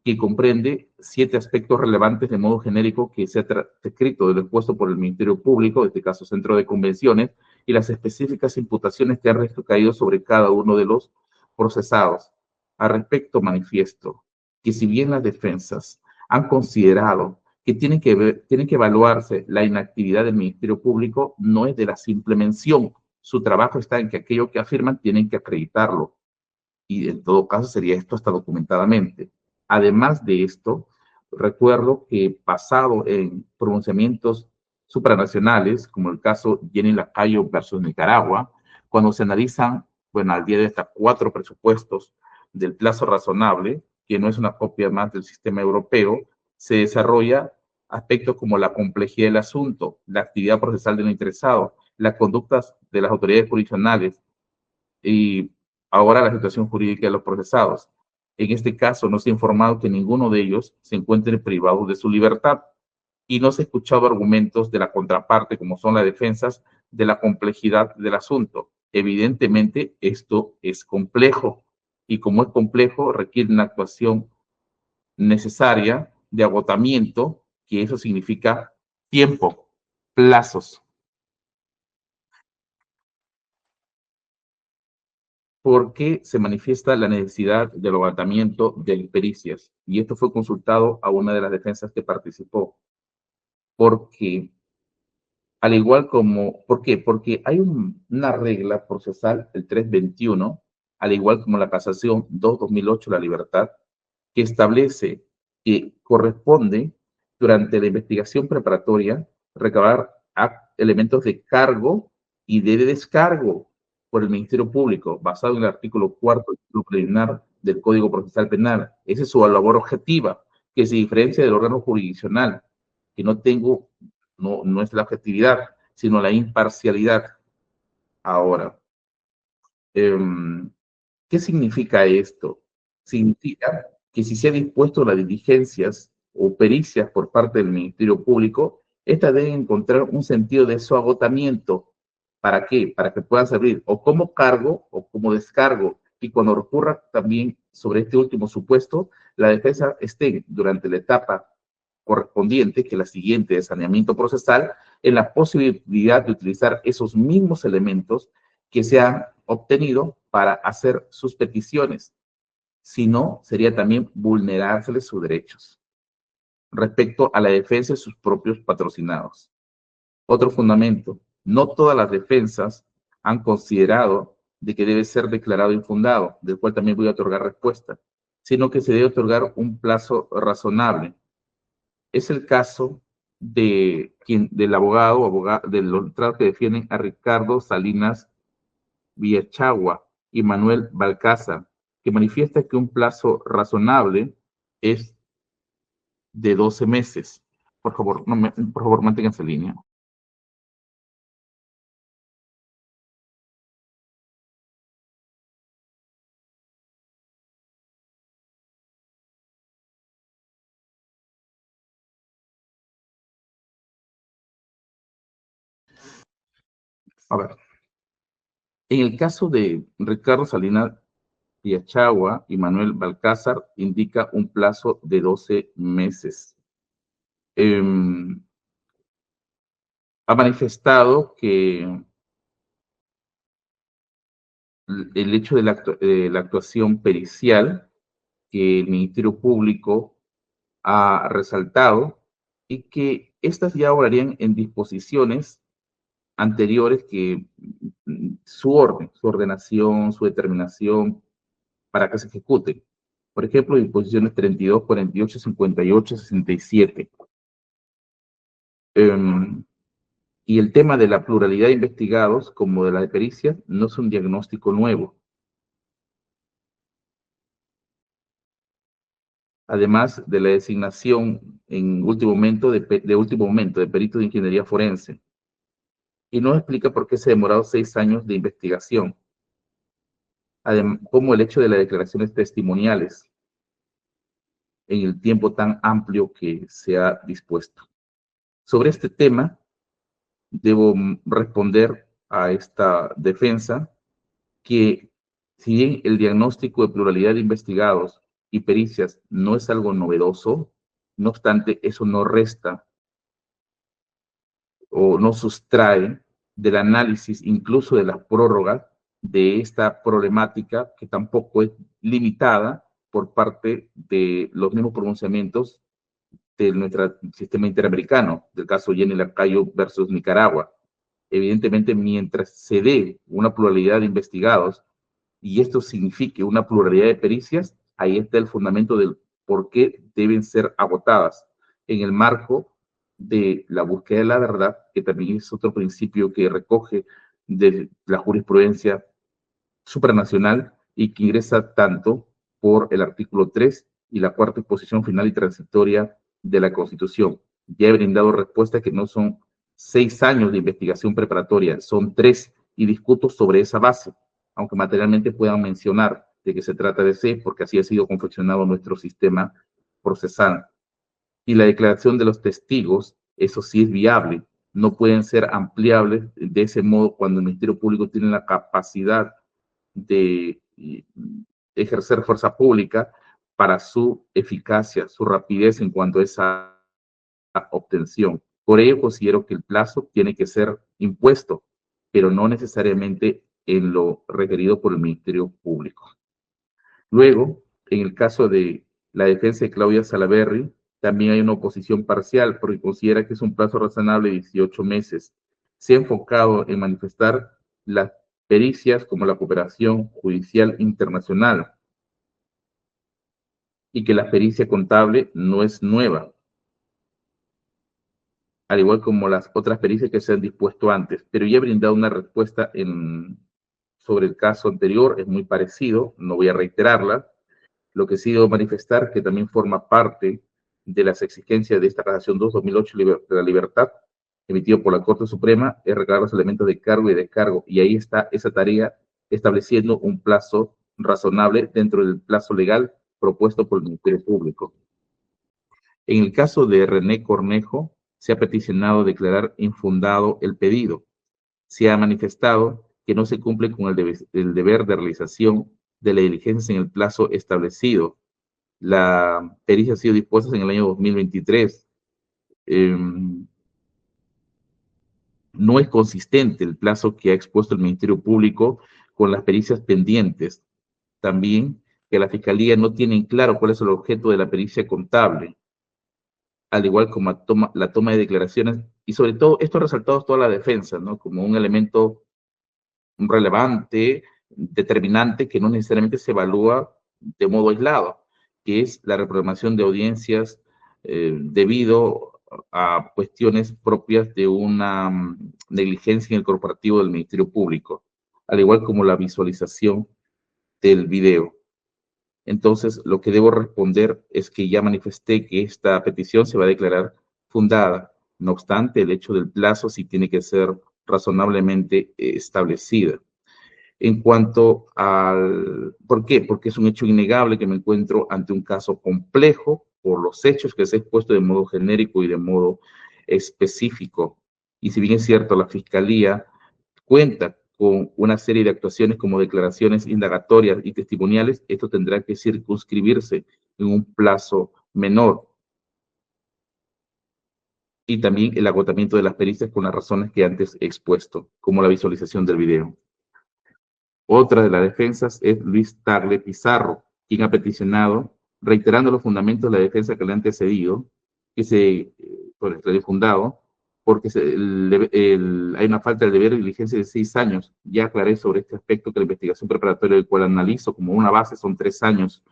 que comprende 7 aspectos relevantes de modo genérico que se ha escrito de lo expuesto por el Ministerio Público, en este caso Centro de Convenciones, y las específicas imputaciones que han recaído sobre cada uno de los procesados. Al respecto, manifiesto que si bien las defensas han considerado que tiene que evaluarse la inactividad del Ministerio Público, no es de la simple mención. Su trabajo está en que aquello que afirman tienen que acreditarlo. Y en todo caso sería esto hasta documentadamente. Además de esto, recuerdo que basado en pronunciamientos supranacionales, como el caso Jenny Lacayo versus Nicaragua, cuando se analizan, bueno, al día de hasta 4 presupuestos del plazo razonable, que no es una copia más del sistema europeo, se desarrolla aspectos como la complejidad del asunto, la actividad procesal del interesado, las conductas de las autoridades jurisdiccionales y ahora la situación jurídica de los procesados. En este caso, no se ha informado que ninguno de ellos se encuentre privado de su libertad y no se ha escuchado argumentos de la contraparte, como son las defensas, de la complejidad del asunto. Evidentemente, esto es complejo y como es complejo, requiere una actuación necesaria de agotamiento, que eso significa tiempo, plazos. ¿Por qué se manifiesta la necesidad del levantamiento de pericias? Y esto fue consultado a una de las defensas que participó. Porque, al igual como, ¿por qué? Porque hay una regla procesal, el 321, al igual como la casación 2-2008, la libertad, que establece que corresponde, durante la investigación preparatoria, recabar elementos de cargo y de descargo por el Ministerio Público, basado en el artículo 4 del título preliminar del Código Procesal Penal. Esa es su labor objetiva, que se diferencia del órgano jurisdiccional, que no es la objetividad, sino la imparcialidad. Ahora, ¿qué significa esto? Significa que si se han dispuesto las diligencias o pericias por parte del Ministerio Público, estas deben encontrar un sentido de su agotamiento. ¿Para qué? Para que puedan servir o como cargo o como descargo. Y cuando ocurra también sobre este último supuesto, la defensa esté durante la etapa correspondiente, que es la siguiente de saneamiento procesal, en la posibilidad de utilizar esos mismos elementos que se han obtenido para hacer sus peticiones. Si no, sería también vulnerárseles sus derechos respecto a la defensa de sus propios patrocinados. Otro fundamento, no todas las defensas han considerado de que debe ser declarado infundado, del cual también voy a otorgar respuesta, sino que se debe otorgar un plazo razonable. Es el caso del abogado, de los letrados que defienden a Ricardo Salinas Villachagua y Manuel Balcázar, que manifiesta que un plazo razonable es de 12 meses. Por favor, manténganse en línea. A ver, en el caso de Ricardo Salinas Villachagua y Manuel Balcázar, indica un plazo de 12 meses. Ha manifestado que el hecho de la actuación pericial que el Ministerio Público ha resaltado y que estas ya obrarían en disposiciones anteriores que su orden, su ordenación, su determinación para que se ejecuten. Por ejemplo, disposiciones 32, 48, 58, 67. Y el tema de la pluralidad de investigados, como de la de pericia, no es un diagnóstico nuevo. Además de la designación en último momento de perito de ingeniería forense. Y no explica por qué se ha demorado 6 años de investigación. Como el hecho de las declaraciones testimoniales en el tiempo tan amplio que se ha dispuesto. Sobre este tema, debo responder a esta defensa que, si bien el diagnóstico de pluralidad de investigados y pericias no es algo novedoso, no obstante, eso no resta o no sustrae del análisis, incluso de la prórroga, de esta problemática que tampoco es limitada por parte de los mismos pronunciamientos de nuestro sistema interamericano, del caso Jenny Lacayo versus Nicaragua. Evidentemente, mientras se dé una pluralidad de investigados y esto signifique una pluralidad de pericias, ahí está el fundamento del por qué deben ser agotadas en el marco de la búsqueda de la verdad, que también es otro principio que recoge de la jurisprudencia supranacional y que ingresa tanto por el artículo 3 y la cuarta disposición final y transitoria de la Constitución. Ya he brindado respuesta que no son 6 años de investigación preparatoria, son 3, y discuto sobre esa base, aunque materialmente puedan mencionar de que se trata de 6, porque así ha sido confeccionado nuestro sistema procesal. Y la declaración de los testigos, eso sí es viable, no pueden ser ampliables de ese modo cuando el Ministerio Público tiene la capacidad de ejercer fuerza pública para su eficacia, su rapidez en cuanto a esa obtención. Por ello considero que el plazo tiene que ser impuesto, pero no necesariamente en lo requerido por el Ministerio Público. Luego, en el caso de la defensa de Claudia Salaverry, también hay una oposición parcial porque considera que es un plazo razonable de 18 meses. Se ha enfocado en manifestar las pericias como la cooperación judicial internacional y que la pericia contable no es nueva, al igual como las otras pericias que se han dispuesto antes, pero ya he brindado una respuesta sobre el caso anterior, es muy parecido, no voy a reiterarla. Lo que sí debo manifestar que también forma parte de las exigencias de esta Resolución 2/2008 de la libertad, emitido por la Corte Suprema, es reclamar los elementos de cargo y descargo, y ahí está esa tarea estableciendo un plazo razonable dentro del plazo legal propuesto por el Ministerio Público. En el caso de René Cornejo, se ha peticionado declarar infundado el pedido. Se ha manifestado que no se cumple con el deber de realización de la diligencia en el plazo establecido. La pericia ha sido dispuesta en el año 2023. No es consistente el plazo que ha expuesto el Ministerio Público con las pericias pendientes. También que la Fiscalía no tiene en claro cuál es el objeto de la pericia contable, al igual como la toma de declaraciones, y sobre todo esto ha resaltado toda la defensa, ¿no? Como un elemento relevante, determinante, que no necesariamente se evalúa de modo aislado, que es la reprogramación de audiencias debido a cuestiones propias de una negligencia en el corporativo del Ministerio Público, al igual como la visualización del video. Entonces, lo que debo responder es que ya manifesté que esta petición se va a declarar fundada. No obstante, el hecho del plazo sí tiene que ser razonablemente establecida. En cuanto al... ¿Por qué? Porque es un hecho innegable que me encuentro ante un caso complejo por los hechos que se han expuesto de modo genérico y de modo específico. Y si bien es cierto, la Fiscalía cuenta con una serie de actuaciones como declaraciones indagatorias y testimoniales, esto tendrá que circunscribirse en un plazo menor. Y también el agotamiento de las pericias con las razones que antes he expuesto, como la visualización del video. Otra de las defensas es Luis Tagle Pizarro, quien ha peticionado, reiterando los fundamentos de la defensa que le han antecedido, por el extravío fundado, porque hay una falta del deber de diligencia de 6 años. Ya aclaré sobre este aspecto que la investigación preparatoria, del cual analizo como una base, son 3 años.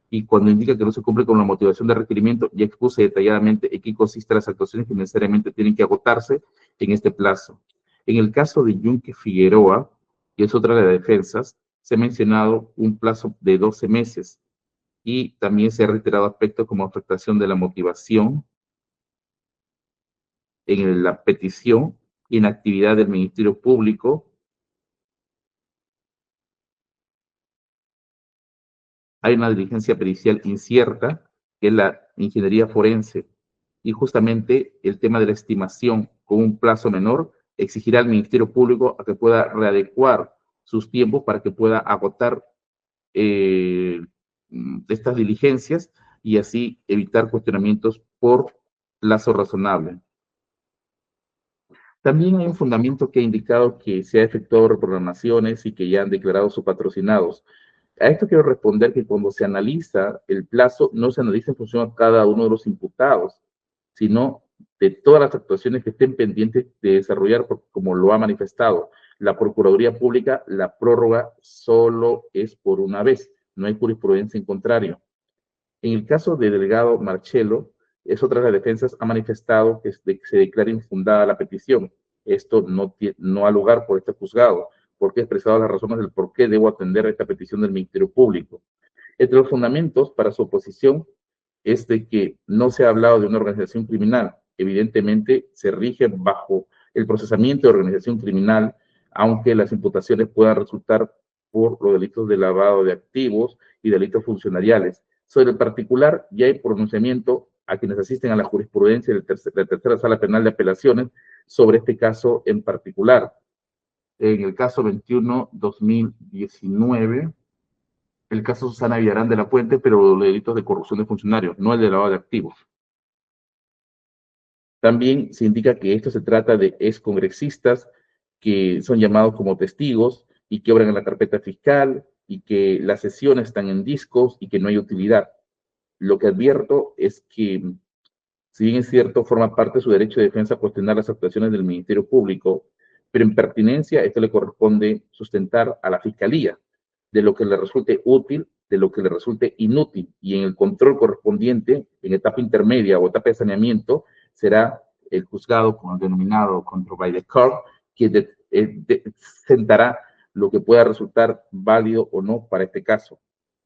Y cuando indica que no se cumple con la motivación de requerimiento, ya expuse detalladamente en qué consisten las actuaciones que necesariamente tienen que agotarse en este plazo. En el caso de Yunque Figueroa, que es otra de las defensas, se ha mencionado un plazo de 12 meses y también se ha reiterado aspectos como afectación de la motivación en la petición, inactividad del Ministerio Público. Hay una diligencia pericial incierta, que es la ingeniería forense, y justamente el tema de la estimación con un plazo menor exigirá al Ministerio Público a que pueda readecuar sus tiempos para que pueda agotar estas diligencias y así evitar cuestionamientos por plazo razonable. También hay un fundamento que ha indicado que se ha efectuado reprogramaciones y que ya han declarado sus patrocinados. A esto quiero responder que cuando se analiza el plazo, no se analiza en función a cada uno de los imputados, sino de todas las actuaciones que estén pendientes de desarrollar, porque como lo ha manifestado la Procuraduría Pública, la prórroga solo es por una vez, no hay jurisprudencia en contrario. En el caso de Delgado Marchello, es otra de las defensas, ha manifestado que se declara infundada la petición. Esto no ha lugar por este juzgado, porque ha expresado las razones del por qué debo atender a esta petición del Ministerio Público. Entre los fundamentos para su oposición es de que no se ha hablado de una organización criminal. Evidentemente, se rige bajo el procesamiento de organización criminal, aunque las imputaciones puedan resultar por los delitos de lavado de activos y delitos funcionariales. Sobre el particular, ya hay pronunciamiento a quienes asisten a la jurisprudencia de la tercera sala penal de apelaciones sobre este caso en particular. En el caso 21-2019, el caso Susana Villarán de la Puente, pero los delitos de corrupción de funcionarios, no el de lavado de activos. También se indica que esto se trata de excongresistas que son llamados como testigos y que obran en la carpeta fiscal y que las sesiones están en discos y que no hay utilidad. Lo que advierto es que, si bien es cierto, forma parte de su derecho de defensa cuestionar las actuaciones del Ministerio Público, pero en pertinencia esto le corresponde sustentar a la Fiscalía, de lo que le resulte útil, de lo que le resulte inútil, y en el control correspondiente, en etapa intermedia o etapa de saneamiento, será el juzgado con el denominado control by the court, que sentará lo que pueda resultar válido o no para este caso.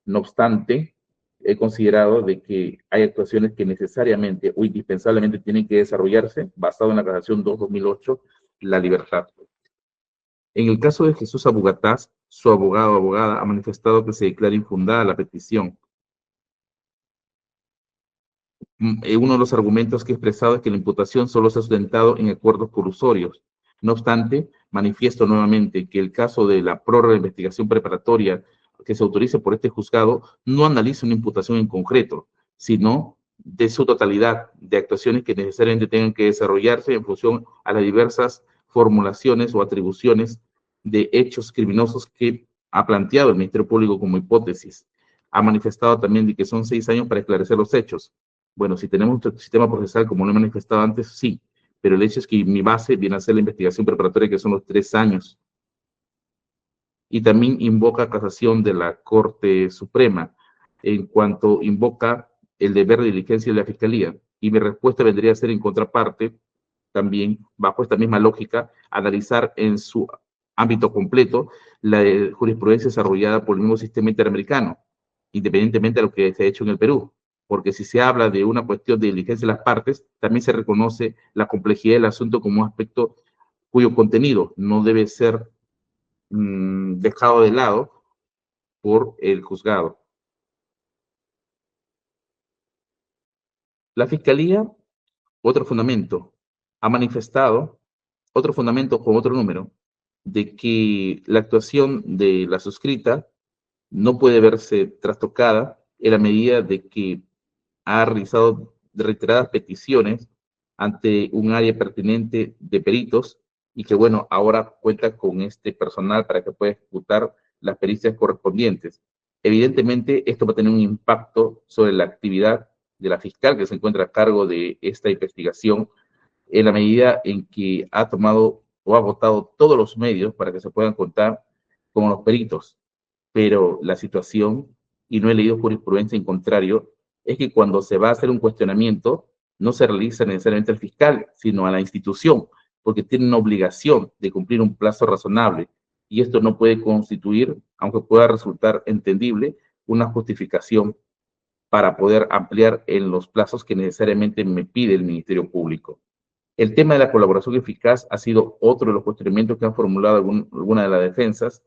No obstante, he considerado de que hay actuaciones que necesariamente o indispensablemente tienen que desarrollarse basado en la Casación 2-2008, la libertad. En el caso de Jesús Abugataz, su abogado o abogada ha manifestado que se declara infundada la petición. Uno de los argumentos que he expresado es que la imputación solo se ha sustentado en acuerdos colusorios. No obstante, manifiesto nuevamente que el caso de la prórroga de investigación preparatoria que se autorice por este juzgado no analiza una imputación en concreto, sino de su totalidad de actuaciones que necesariamente tengan que desarrollarse en función a las diversas formulaciones o atribuciones de hechos criminosos que ha planteado el Ministerio Público como hipótesis. Ha manifestado también de que son 6 años para esclarecer los hechos. Bueno, si tenemos un sistema procesal como lo he manifestado antes, sí, pero el hecho es que mi base viene a ser la investigación preparatoria, que son los 3 años. Y también invoca casación de la Corte Suprema, en cuanto invoca el deber de diligencia de la Fiscalía. Y mi respuesta vendría a ser en contraparte, también bajo esta misma lógica, analizar en su ámbito completo la jurisprudencia desarrollada por el mismo sistema interamericano, independientemente de lo que se ha hecho en el Perú. Porque si se habla de una cuestión de diligencia de las partes, también se reconoce la complejidad del asunto como un aspecto cuyo contenido no debe ser dejado de lado por el juzgado. La Fiscalía, otro fundamento, ha manifestado, otro fundamento con otro número, de que la actuación de la suscrita no puede verse trastocada en la medida de que ha realizado reiteradas peticiones ante un área pertinente de peritos y que, bueno, ahora cuenta con este personal para que pueda ejecutar las pericias correspondientes. Evidentemente, esto va a tener un impacto sobre la actividad de la fiscal que se encuentra a cargo de esta investigación, en la medida en que ha tomado o ha agotado todos los medios para que se puedan contar con los peritos. Pero la situación, y no he leído jurisprudencia en contrario, es que cuando se va a hacer un cuestionamiento, no se realiza necesariamente al fiscal, sino a la institución, porque tiene una obligación de cumplir un plazo razonable, y esto no puede constituir, aunque pueda resultar entendible, una justificación para poder ampliar en los plazos que necesariamente me pide el Ministerio Público. El tema de la colaboración eficaz ha sido otro de los cuestionamientos que han formulado algunas de las defensas,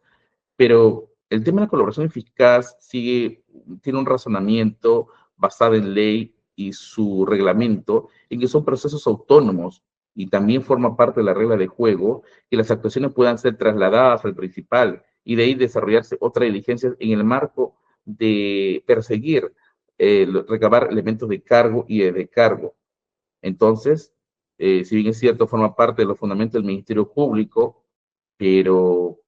pero el tema de la colaboración eficaz tiene un razonamiento basado en ley y su reglamento, en que son procesos autónomos y también forma parte de la regla de juego que las actuaciones puedan ser trasladadas al principal y de ahí desarrollarse otras diligencias en el marco de perseguir, recabar elementos de cargo y de descargo. Entonces, si bien es cierto, forma parte de los fundamentos del Ministerio Público, pero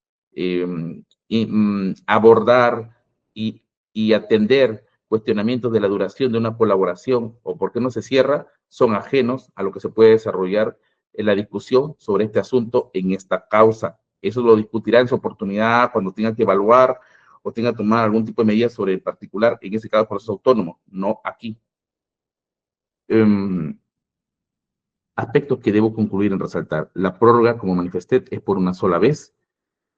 abordar y atender cuestionamientos de la duración de una colaboración o por qué no se cierra son ajenos a lo que se puede desarrollar en la discusión sobre este asunto en esta causa. Eso lo discutirá en su oportunidad cuando tenga que evaluar o tenga que tomar algún tipo de medida sobre el particular, en ese caso proceso autónomo, no aquí. Aspectos que debo concluir en resaltar. La prórroga, como manifesté, es por una sola vez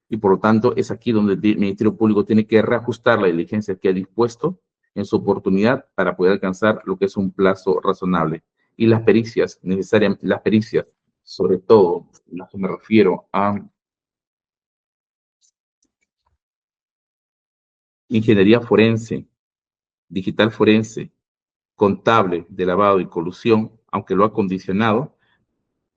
y por lo tanto es aquí donde el Ministerio Público tiene que reajustar la diligencia que ha dispuesto en su oportunidad para poder alcanzar lo que es un plazo razonable. Y las pericias necesariamente, las pericias, sobre todo, las que me refiero a ingeniería forense, digital forense, contable, de lavado y colusión, aunque lo ha condicionado,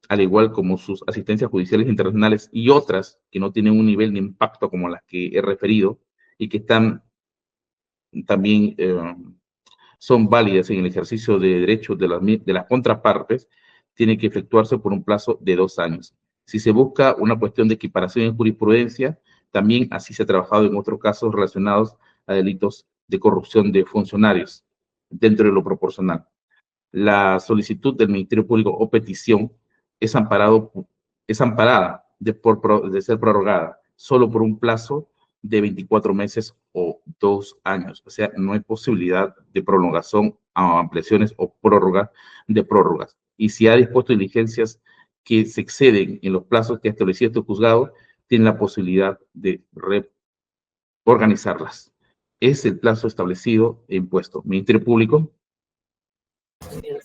al igual como sus asistencias judiciales internacionales y otras que no tienen un nivel de impacto como las que he referido y que están también son válidas en el ejercicio de derechos de las contrapartes, tiene que efectuarse por un plazo de 2 años. Si se busca una cuestión de equiparación en jurisprudencia, también así se ha trabajado en otros casos relacionados a delitos de corrupción de funcionarios dentro de lo proporcional. La solicitud del Ministerio Público o petición es amparada de ser prorrogada solo por un plazo de 24 meses o 2 años. O sea, no hay posibilidad de prolongación a ampliaciones o prórroga de prórrogas. Y si ha dispuesto diligencias que se exceden en los plazos que ha establecido este juzgado, tiene la posibilidad de reorganizarlas. Es el plazo establecido e impuesto. Ministerio Público.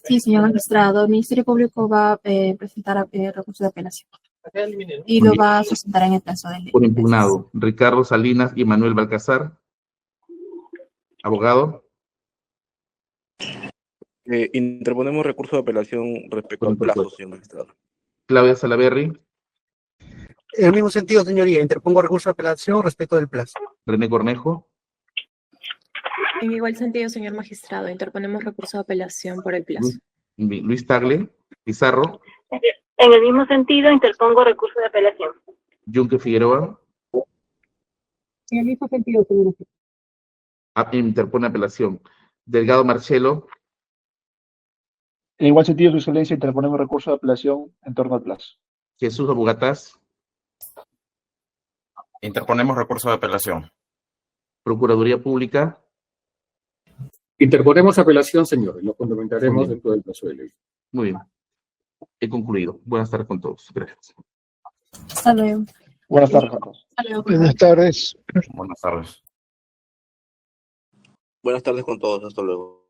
Sí, señor magistrado, el Ministerio Público va a presentar recurso de apelación y lo va a sustentar en el plazo de ley. Por impugnado, Ricardo Salinas y Manuel Balcazar. Abogado. Interponemos recurso de apelación respecto al plazo, señor magistrado. Claudia Salaverry. En el mismo sentido, señoría, interpongo recurso de apelación respecto del plazo. René Cornejo. En igual sentido, señor magistrado, interponemos recurso de apelación por el plazo. Luis Tagle. Pizarro. En el mismo sentido, interpongo recurso de apelación. Yunque Figueroa. En el mismo sentido, señor. Interpone apelación. Delgado Marcelo. En igual sentido, su excelencia, interponemos recurso de apelación en torno al plazo. Jesús Abogatás. Interponemos recurso de apelación. Procuraduría Pública. Interponemos apelación, señor, y lo fundamentaremos dentro del plazo de ley. Muy bien. He concluido. Buenas tardes con todos. Gracias. Hasta luego. Buenas tardes a todos. Hasta luego. Buenas tardes. Buenas tardes. Buenas tardes con todos. Hasta luego.